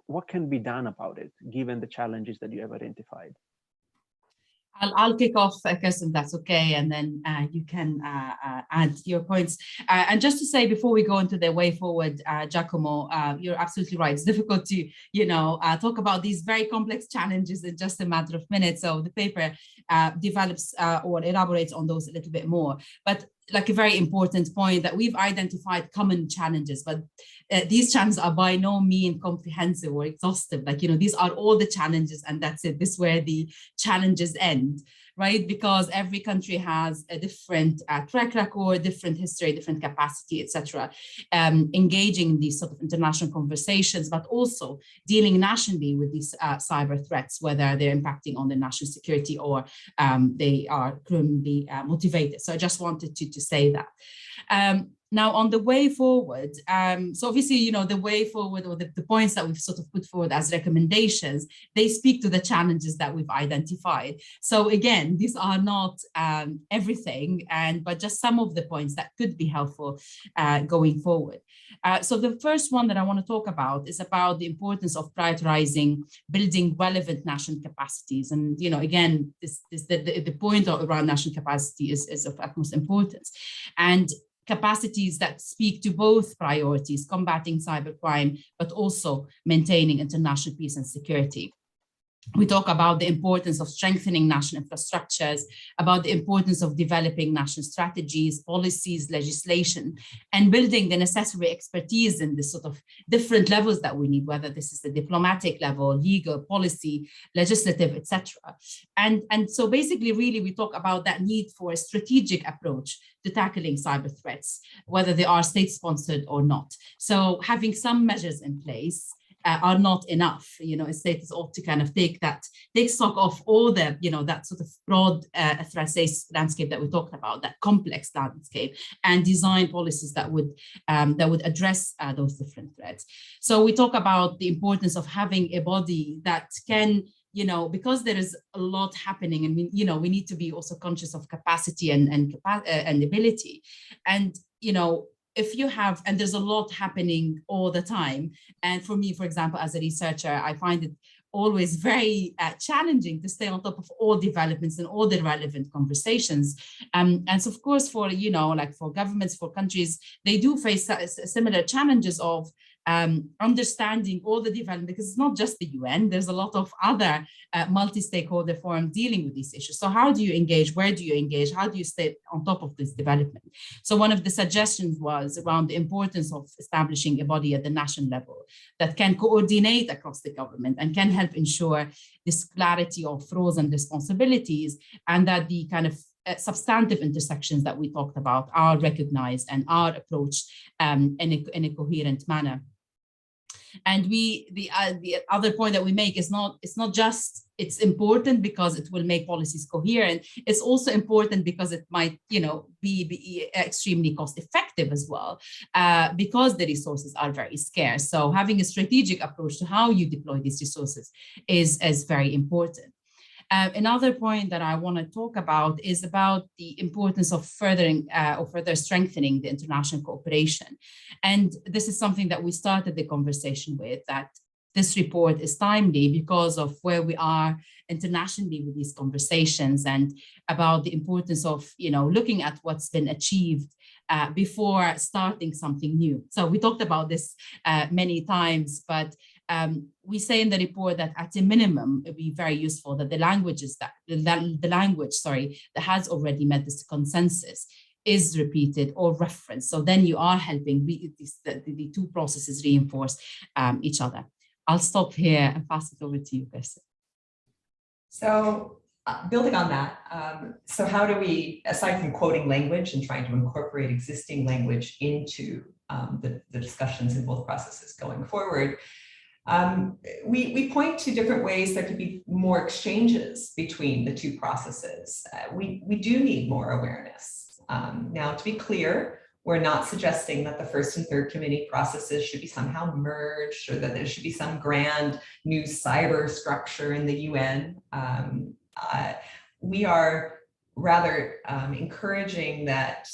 what can be done about it, given the challenges that you have identified? I'll kick off, Kirsten, that's okay, and then you can add your points. And just to say, before we go into the way forward, Giacomo, you're absolutely right. It's difficult to, talk about these very complex challenges in just a matter of minutes. So the paper develops or elaborates on those a little bit more. But like a very important point that we've identified common challenges, but these challenges are by no means comprehensive or exhaustive. These are all the challenges, and that's it. This is where the challenges end, right? Because every country has a different track record, different history, different capacity, etc. Engaging in these sort of international conversations, but also dealing nationally with these cyber threats, whether they're impacting on the national security or they are criminally motivated. So I just wanted to say that. Now, on the way forward, so obviously, you know, the way forward, or the points that we've sort of put forward as recommendations, they speak to the challenges that we've identified. So again, these are not everything, but just some of the points that could be helpful going forward. So the first one that I want to talk about is about the importance of prioritizing building relevant national capacities. And, you know, again, the point around national capacity is of utmost importance. And capacities that speak to both priorities, combating cybercrime, but also maintaining international peace and security. We talk about the importance of strengthening national infrastructures, about the importance of developing national strategies, policies, legislation, and building the necessary expertise in the sort of different levels that we need, whether this is the diplomatic level, legal, policy, legislative, etc. And so basically, really, we talk about that need for a strategic approach to tackling cyber threats, whether they are state-sponsored or not. So having some measures in place are not enough. You know, states ought to kind of take stock of all the, you know, that sort of broad threat landscape that we talked about, that complex landscape, and design policies that would address those different threats. So we talk about the importance of having a body that can, you know, because there is a lot happening, and we need to be also conscious of capacity and ability, and you know, if you have, and there's a lot happening all the time. And for me, for example, as a researcher, I find it always very challenging to stay on top of all developments and all the relevant conversations. And so of course, for, you know, like for governments, for countries, they do face similar challenges of understanding all the development, because it's not just the UN, there's a lot of other multi-stakeholder forums dealing with these issues. So how do you engage? Where do you engage? How do you stay on top of this development? So one of the suggestions was around the importance of establishing a body at the national level that can coordinate across the government and can help ensure this clarity of roles and responsibilities, and that the kind of substantive intersections that we talked about are recognized and are approached in a coherent manner. And the other point that we make is it's not just it's important because it will make policies coherent. It's also important because it might, you know, be extremely cost effective as well, because the resources are very scarce. So having a strategic approach to how you deploy these resources is very important. Another point that I want to talk about is about the importance of further strengthening the international cooperation. And this is something that we started the conversation with, that this report is timely because of where we are internationally with these conversations, and about the importance of, you know, looking at what's been achieved before starting something new. So we talked about this many times, but we say in the report that at a minimum, it would be very useful that the language that has already met this consensus is repeated or referenced. So then you are helping the two processes reinforce each other. I'll stop here and pass it over to you, Kirsten. So building on that, so how do we, aside from quoting language and trying to incorporate existing language into the discussions in both processes going forward, we point to different ways there could be more exchanges between the two processes. We do need more awareness. Now, to be clear, we're not suggesting that the first and third committee processes should be somehow merged, or that there should be some grand new cyber structure in the UN. We are rather encouraging that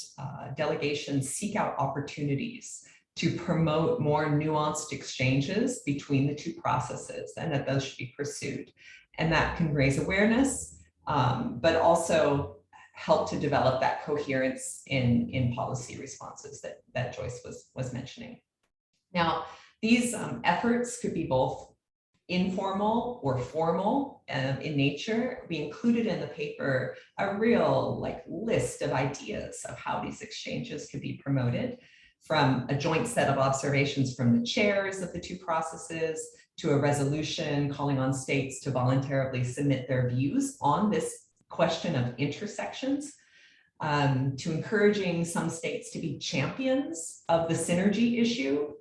delegations seek out opportunities to promote more nuanced exchanges between the two processes, and that those should be pursued. And that can raise awareness, but also help to develop that coherence in policy responses that Joyce was mentioning. Now, these efforts could be both informal or formal in nature. We included in the paper a real list of ideas of how these exchanges could be promoted, from a joint set of observations from the chairs of the two processes, to a resolution calling on states to voluntarily submit their views on this question of intersections, to encouraging some states to be champions of the synergy issue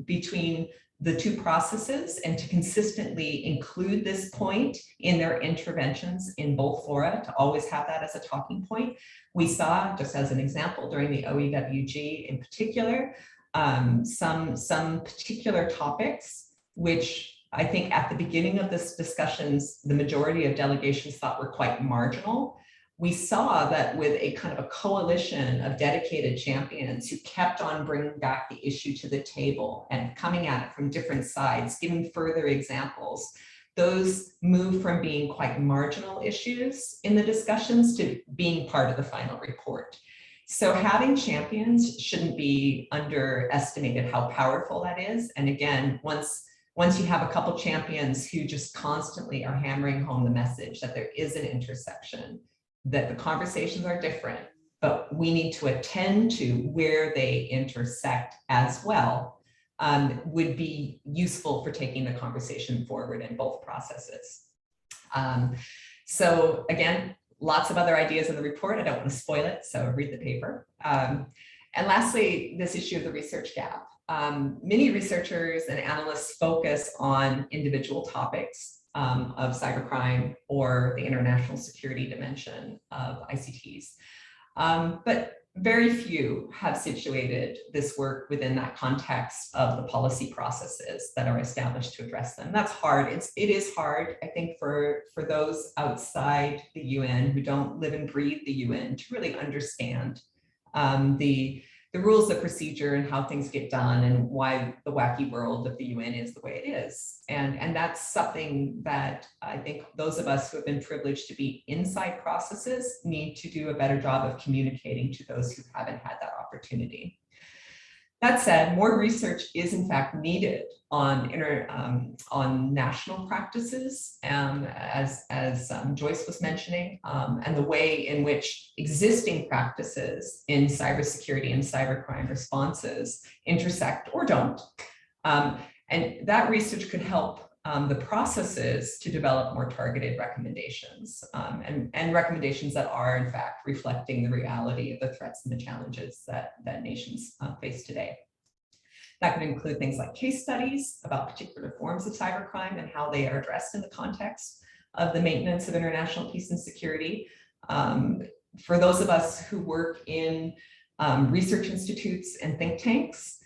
between the two processes and to consistently include this point in their interventions in both fora, to always have that as a talking point. We saw, just as an example, during the OEWG in particular, some particular topics, which I think at the beginning of this discussions, the majority of delegations thought were quite marginal. We saw that with a kind of a coalition of dedicated champions who kept on bringing back the issue to the table and coming at it from different sides, giving further examples, those moved from being quite marginal issues in the discussions to being part of the final report. So having champions shouldn't be underestimated how powerful that is. And again, once you have a couple champions who just constantly are hammering home the message that there is an intersection, that the conversations are different, but we need to attend to where they intersect as well, would be useful for taking the conversation forward in both processes. So again, lots of other ideas in the report. I don't want to spoil it, so read the paper. And lastly, this issue of the research gap. Many researchers and analysts focus on individual topics of cybercrime or the international security dimension of ICTs. But very few have situated this work within that context of the policy processes that are established to address them. That's hard. It is hard, I think, for those outside the UN who don't live and breathe the UN to really understand the rules of procedure and how things get done and why the wacky world of the UN is the way it is. And that's something that I think those of us who have been privileged to be inside processes need to do a better job of communicating to those who haven't had that opportunity. That said, more research is in fact needed on national practices, as Joyce was mentioning, and the way in which existing practices in cybersecurity and cybercrime responses intersect or don't. And that research could help the processes to develop more targeted recommendations, and recommendations that are in fact reflecting the reality of the threats and the challenges that nations face today. That could include things like case studies about particular forms of cybercrime and how they are addressed in the context of the maintenance of international peace and security. For those of us who work in research institutes and think tanks,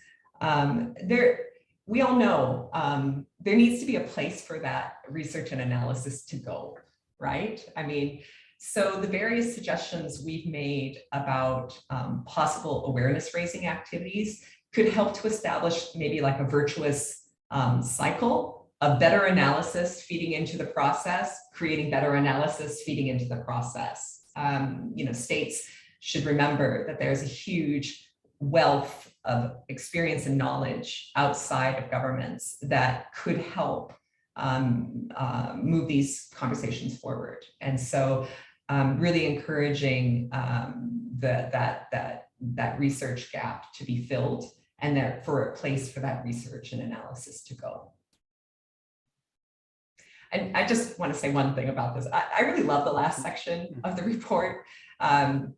we all know there needs to be a place for that research and analysis to go, right? I mean, so the various suggestions we've made about possible awareness raising activities could help to establish maybe like a virtuous cycle of better analysis feeding into the process, creating better analysis feeding into the process. States should remember that there's a huge wealth of experience and knowledge outside of governments that could help move these conversations forward. And so really encouraging that research gap to be filled, and that for a place for that research and analysis to go. And I just want to say one thing about this. I really love the last section of the report. I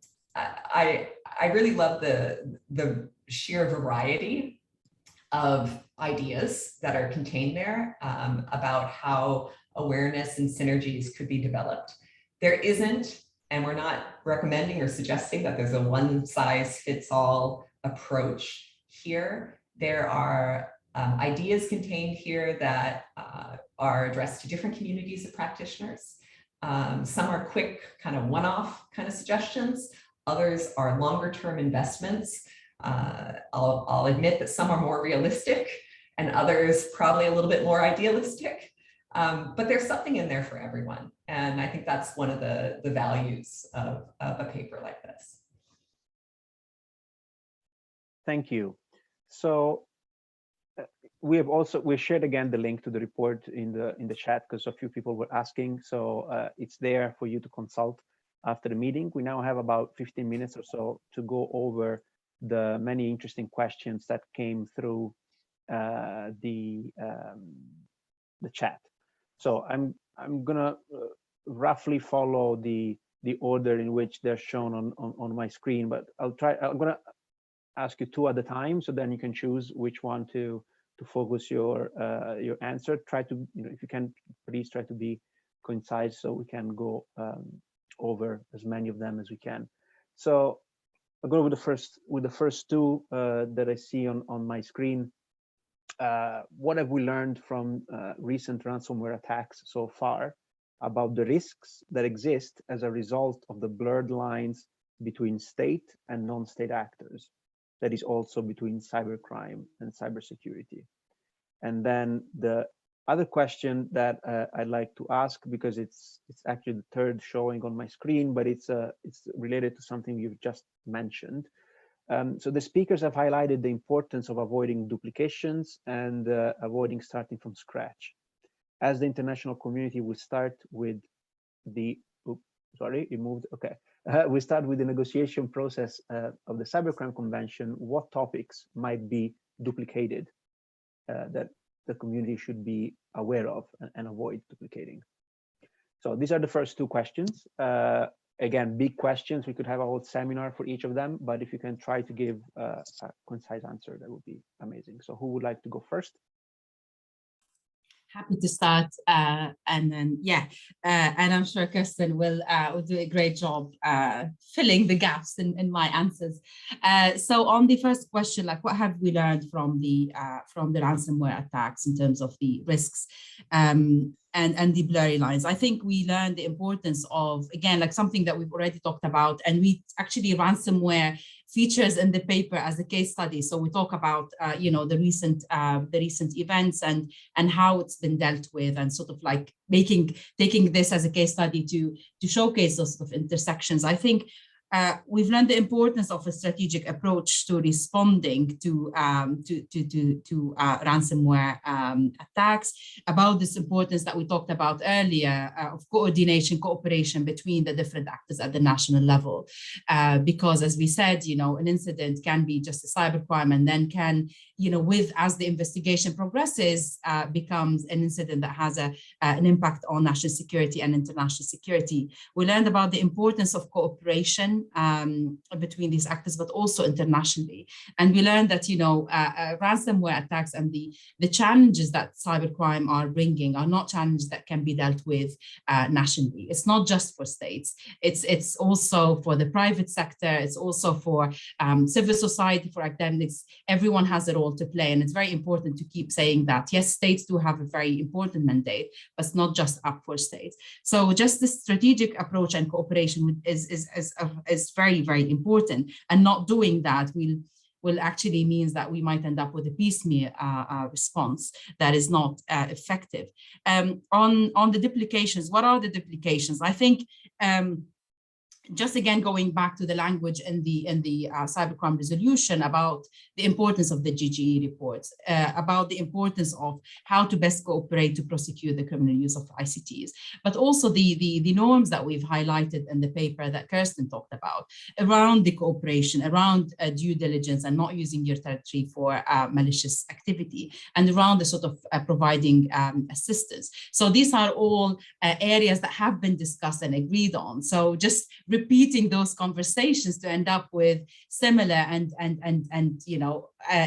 really love the sheer variety of ideas that are contained there about how awareness and synergies could be developed. There isn't, and we're not recommending or suggesting that there's a one-size-fits-all approach here. There are ideas contained here that are addressed to different communities of practitioners. Some are quick, kind of one-off kind of suggestions. Others are longer-term investments. I'll admit that some are more realistic and others probably a little bit more idealistic, but there's something in there for everyone. And I think that's one of the values of a paper like this. Thank you. So we shared again the link to the report in the chat because a few people were asking. So it's there for you to consult after the meeting. We now have about 15 minutes or so to go over the many interesting questions that came through the chat. So I'm gonna roughly follow the order in which they're shown on my screen, but I'm gonna ask you two at a time, so then you can choose which one to focus your answer. Try to, if you can, please try to be concise so we can go over as many of them as we can. So I'll go with the first two that I see on my screen. What have we learned from recent ransomware attacks so far about the risks that exist as a result of the blurred lines between state and non-state actors, that is also between cybercrime and cybersecurity? And then the other question that I'd like to ask, because it's actually the third showing on my screen, but it's related to something you've just mentioned. So the speakers have highlighted the importance of avoiding duplications and avoiding starting from scratch. As the international community will start with the, we start with the negotiation process of the Cybercrime Convention, what topics might be duplicated that the community should be aware of and avoid duplicating? So these are the first two questions. Again, big questions. We could have a whole seminar for each of them, but if you can try to give a concise answer, that would be amazing. So who would like to go first? Happy to start, and then and I'm sure Kirsten will do a great job filling the gaps in my answers. So on the first question, like what have we learned from the ransomware attacks in terms of the risks and the blurry lines? I think we learned the importance of, again, like something that we've already talked about, and we actually ransomware features in the paper as a case study. So we talk about the recent events and how it's been dealt with, and sort of like taking this as a case study to showcase those sort of intersections. I think we've learned the importance of a strategic approach to responding to ransomware attacks, about this importance that we talked about earlier of coordination, cooperation between the different actors at the national level. Because as we said, an incident can be just a cybercrime, and then can, as the investigation progresses, becomes an incident that has an impact on national security and international security. We learned about the importance of cooperation between these actors, but also internationally. And we learned that, ransomware attacks and the challenges that cybercrime are bringing are not challenges that can be dealt with nationally. It's not just for states. It's also for the private sector. It's also for civil society, for academics. Everyone has a role to play. And it's very important to keep saying that, yes, states do have a very important mandate, but it's not just up for states. So just this strategic approach and cooperation is very, very important. And not doing that will actually means that we might end up with a piecemeal response that is not effective. On the duplications, what are the duplications? I think just again, going back to the language in the cybercrime resolution about the importance of the GGE reports, about the importance of how to best cooperate to prosecute the criminal use of ICTs, but also the norms that we've highlighted in the paper that Kirsten talked about around the cooperation, around due diligence and not using your territory for malicious activity, and around the sort of providing assistance. So these are all areas that have been discussed and agreed on. So just repeating those conversations to end up with similar and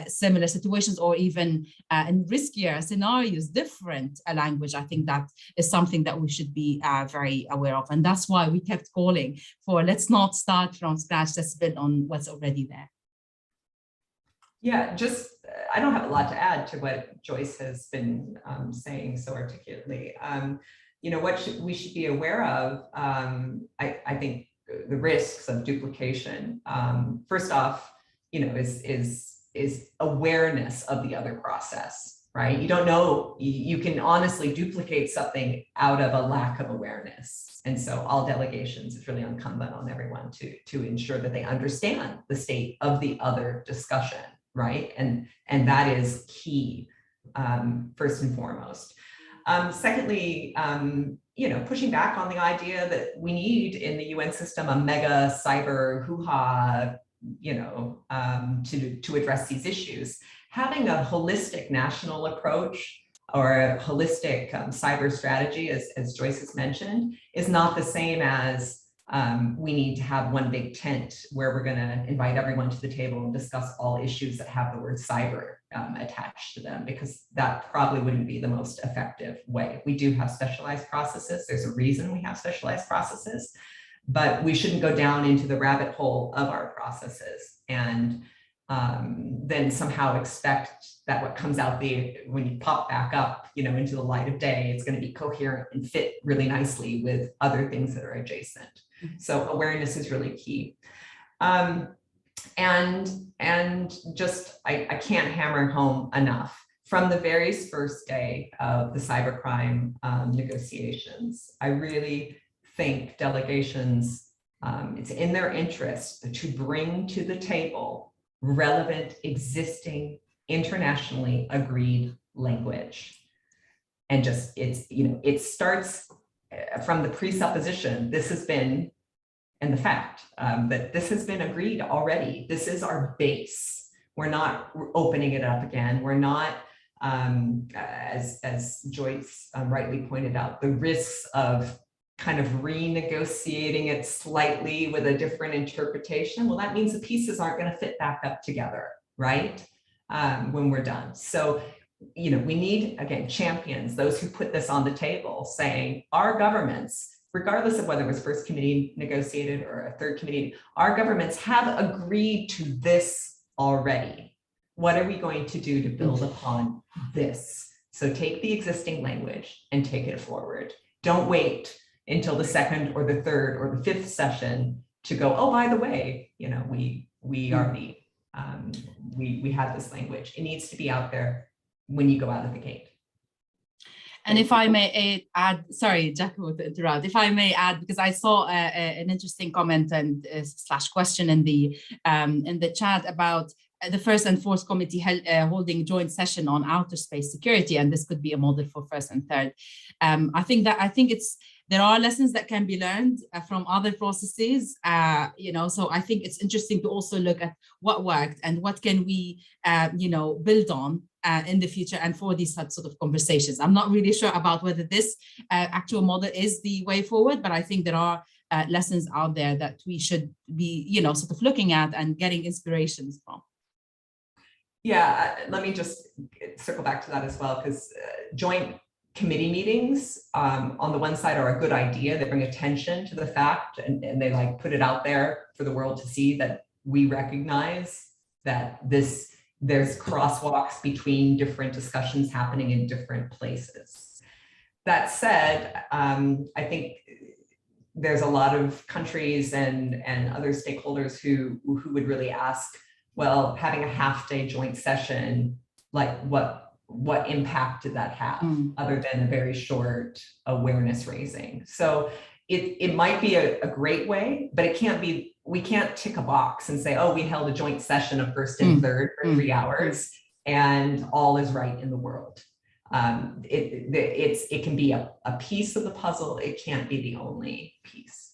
similar situations, or even in riskier scenarios, different language. I think that is something that we should be very aware of, and that's why we kept calling for let's not start from scratch. Let's build on what's already there. Yeah, I don't have a lot to add to what Joyce has been saying so articulately. What we should be aware of, I think the risks of duplication, first off, is awareness of the other process, right? You don't know, you can honestly duplicate something out of a lack of awareness. And so all delegations, it's really incumbent on everyone to ensure that they understand the state of the other discussion, right? And that is key, first and foremost. Secondly, pushing back on the idea that we need in the UN system a mega cyber hoo-ha, to address these issues. Having a holistic national approach or a holistic cyber strategy, as Joyce has mentioned, is not the same as we need to have one big tent where we're going to invite everyone to the table and discuss all issues that have the word cyber attached to them, because that probably wouldn't be the most effective way. We do have specialized processes. There's a reason we have specialized processes, but we shouldn't go down into the rabbit hole of our processes and then somehow expect that what comes out when you pop back up, into the light of day, it's going to be coherent and fit really nicely with other things that are adjacent. So awareness is really key. And just, I can't hammer home enough. From the very first day of the cybercrime negotiations, I really think delegations, it's in their interest to bring to the table relevant, existing, internationally agreed language. And just, it starts from the presupposition, this has been, and the fact that this has been agreed already. This is our base. We're not opening it up again. We're not, as Joyce rightly pointed out, the risks of kind of renegotiating it slightly with a different interpretation. Well, that means the pieces aren't going to fit back up together, right? When we're done. So, we need, again, champions, those who put this on the table, saying our governments, regardless of whether it was first committee negotiated or a third committee, our governments have agreed to this already. What are we going to do to build upon this? So take the existing language and take it forward. Don't wait until the second or the third or the fifth session to go, oh, by the way, we already, we have this language. It needs to be out there when you go out of the gate. And if I may add, sorry, Giacomo, to interrupt, if I may add, because I saw an interesting comment and slash question in the chat about the first and fourth committee holding joint session on outer space security, and this could be a model for first and third. I think there are lessons that can be learned from other processes, so I think it's interesting to also look at what worked and what can we, build on in the future and for these sort of conversations. I'm not really sure about whether this actual model is the way forward, but I think there are lessons out there that we should be, sort of looking at and getting inspirations from. Yeah, let me just circle back to that as well, because joint committee meetings on the one side are a good idea. They bring attention to the fact and they put it out there for the world to see that we recognize that there's crosswalks between different discussions happening in different places. That said, I think there's a lot of countries and other stakeholders who would really ask, well, having a half-day joint session, what impact did that have other than a very short awareness raising? So it might be a great way, but it can't be, we can't tick a box and say, oh, we held a joint session of first and third for 3 hours and all is right in the world. It can be a piece of the puzzle. It can't be the only piece.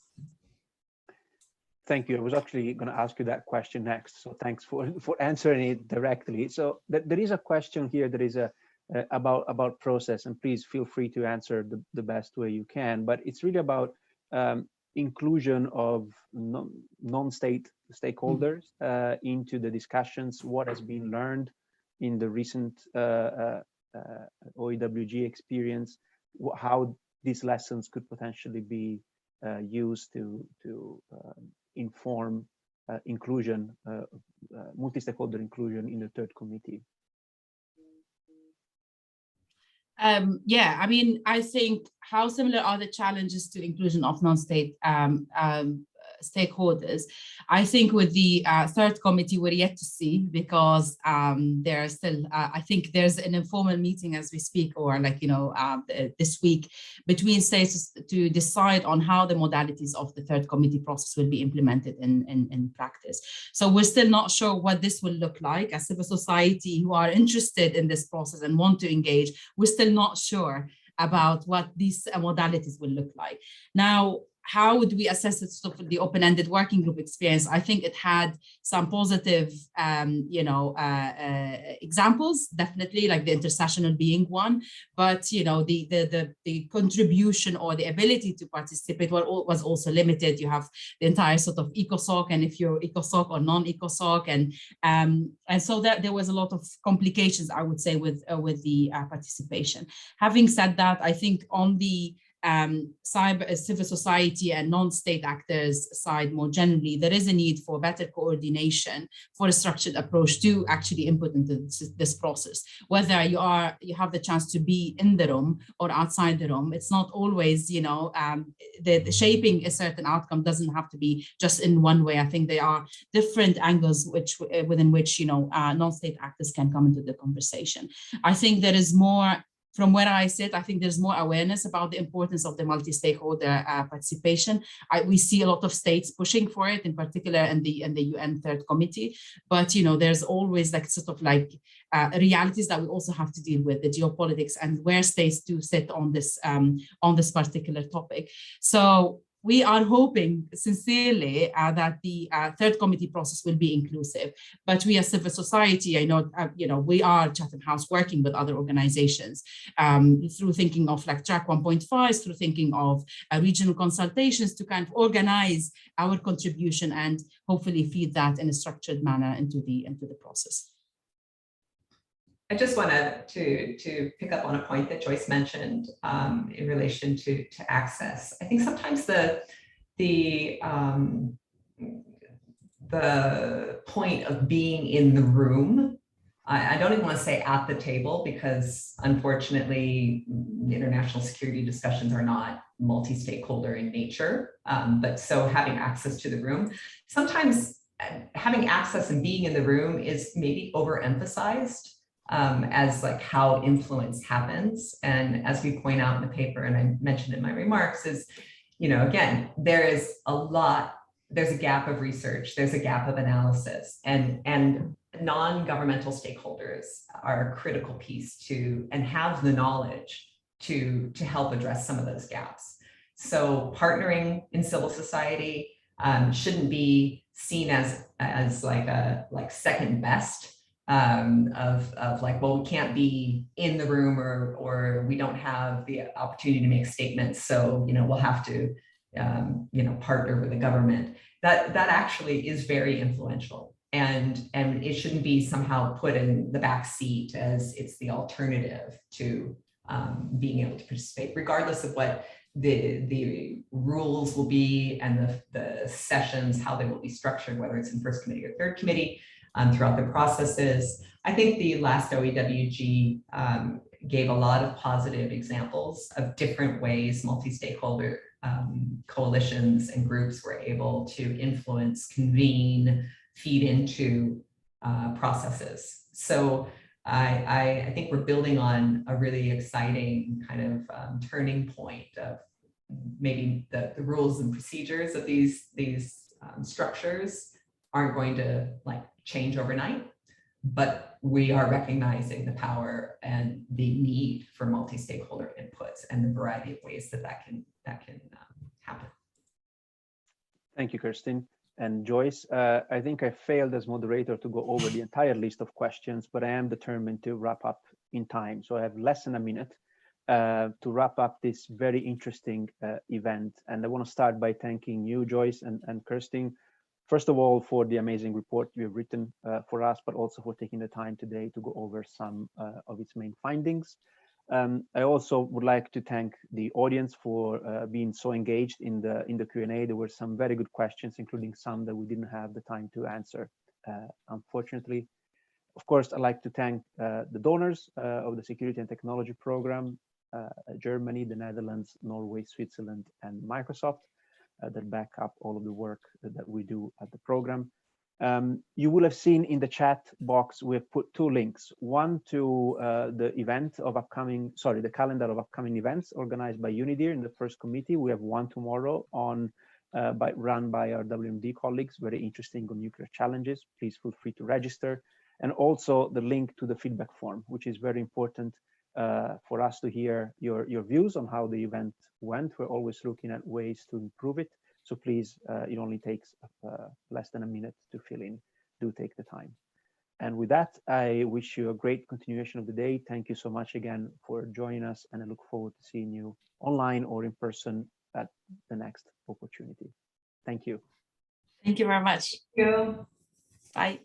Thank you. I was actually going to ask you that question next. So thanks for answering it directly. So there is a question here that is about process, and please feel free to answer the best way you can. But it's really about inclusion of non-state stakeholders into the discussions, what has been learned in the recent OEWG experience, how these lessons could potentially be used to inform inclusion, multi-stakeholder inclusion in the third committee. Yeah, I mean, I think how similar are the challenges to inclusion of non-state stakeholders? I think with the third committee, we're yet to see, because there are still, I think there's an informal meeting as we speak, or this week, between states to decide on how the modalities of the third committee process will be implemented in practice. So we're still not sure what this will look like. As civil society who are interested in this process and want to engage, we're still not sure about what these modalities will look like. Now, how would we assess it, sort of the open-ended working group experience? I think it had some positive, examples, definitely, like the intersessional being one. But the contribution or the ability to participate was also limited. You have the entire sort of ECOSOC, and if you're ECOSOC or non-ECOSOC, and so that there was a lot of complications, I would say, with the participation. Having said that, I think on the civil society and non-state actors side more generally, there is a need for better coordination, for a structured approach to actually input into this process. Whether you have the chance to be in the room or outside the room, it's not always, the shaping a certain outcome doesn't have to be just in one way. I think there are different angles within which non-state actors can come into the conversation. I think there is more. From where I sit, I think there's more awareness about the importance of the multi-stakeholder participation. We see a lot of states pushing for it, in particular in the UN Third Committee. But there's always realities that we also have to deal with, the geopolitics and where states do sit on this particular topic. So we are hoping sincerely that the third committee process will be inclusive, but we as civil society, I know, we are Chatham House working with other organizations through thinking of like track 1.5, through thinking of regional consultations to kind of organize our contribution and hopefully feed that in a structured manner into the process. I just wanted to pick up on a point that Joyce mentioned in relation to access. I think sometimes the point of being in the room, I don't even want to say at the table, because unfortunately international security discussions are not multi-stakeholder in nature, but so having access to the room, sometimes having access and being in the room is maybe overemphasized as like how influence happens. And as we point out in the paper, and I mentioned in my remarks, is, again, there's a gap of research, there's a gap of analysis, and non-governmental stakeholders are a critical piece to, and have the knowledge to help address some of those gaps. So partnering in civil society shouldn't be seen as like second best. Of like, well, we can't be in the room, or we don't have the opportunity to make statements, so we'll have to partner with the government. That actually is very influential, and it shouldn't be somehow put in the back seat as it's the alternative to being able to participate, regardless of what the rules will be and the sessions, how they will be structured, whether it's in first committee or third committee. Throughout the processes. I think the last OEWG gave a lot of positive examples of different ways multi-stakeholder coalitions and groups were able to influence, convene, feed into processes. So I think we're building on a really exciting kind of turning point of maybe the rules and procedures of these structures aren't going to change overnight, but we are recognizing the power and the need for multi-stakeholder inputs and the variety of ways that can happen. Thank you, Kirsten. And Joyce, I think I failed as moderator to go over the entire list of questions, but I am determined to wrap up in time. So I have less than a minute to wrap up this very interesting event. And I want to start by thanking you, Joyce and Kirsten, first of all, for the amazing report you have written for us, but also for taking the time today to go over some of its main findings. I also would like to thank the audience for being so engaged in the Q&A. There were some very good questions, including some that we didn't have the time to answer, unfortunately. Of course, I'd like to thank the donors of the Security and Technology Program, Germany, the Netherlands, Norway, Switzerland, and Microsoft, that back up all of the work that we do at the program. You will have seen in the chat box, we've put two links, one to the calendar of upcoming events organized by UNIDIR in the first committee. We have one tomorrow run by our WMD colleagues, very interesting on nuclear challenges. Please feel free to register. And also the link to the feedback form, which is very important for us to hear your views on how the event went. We're always looking at ways to improve it. So please, it only takes less than a minute to fill in. Do take the time. And with that, I wish you a great continuation of the day. Thank you so much again for joining us, and I look forward to seeing you online or in person at the next opportunity. Thank you. Thank you very much. Thank you. Bye.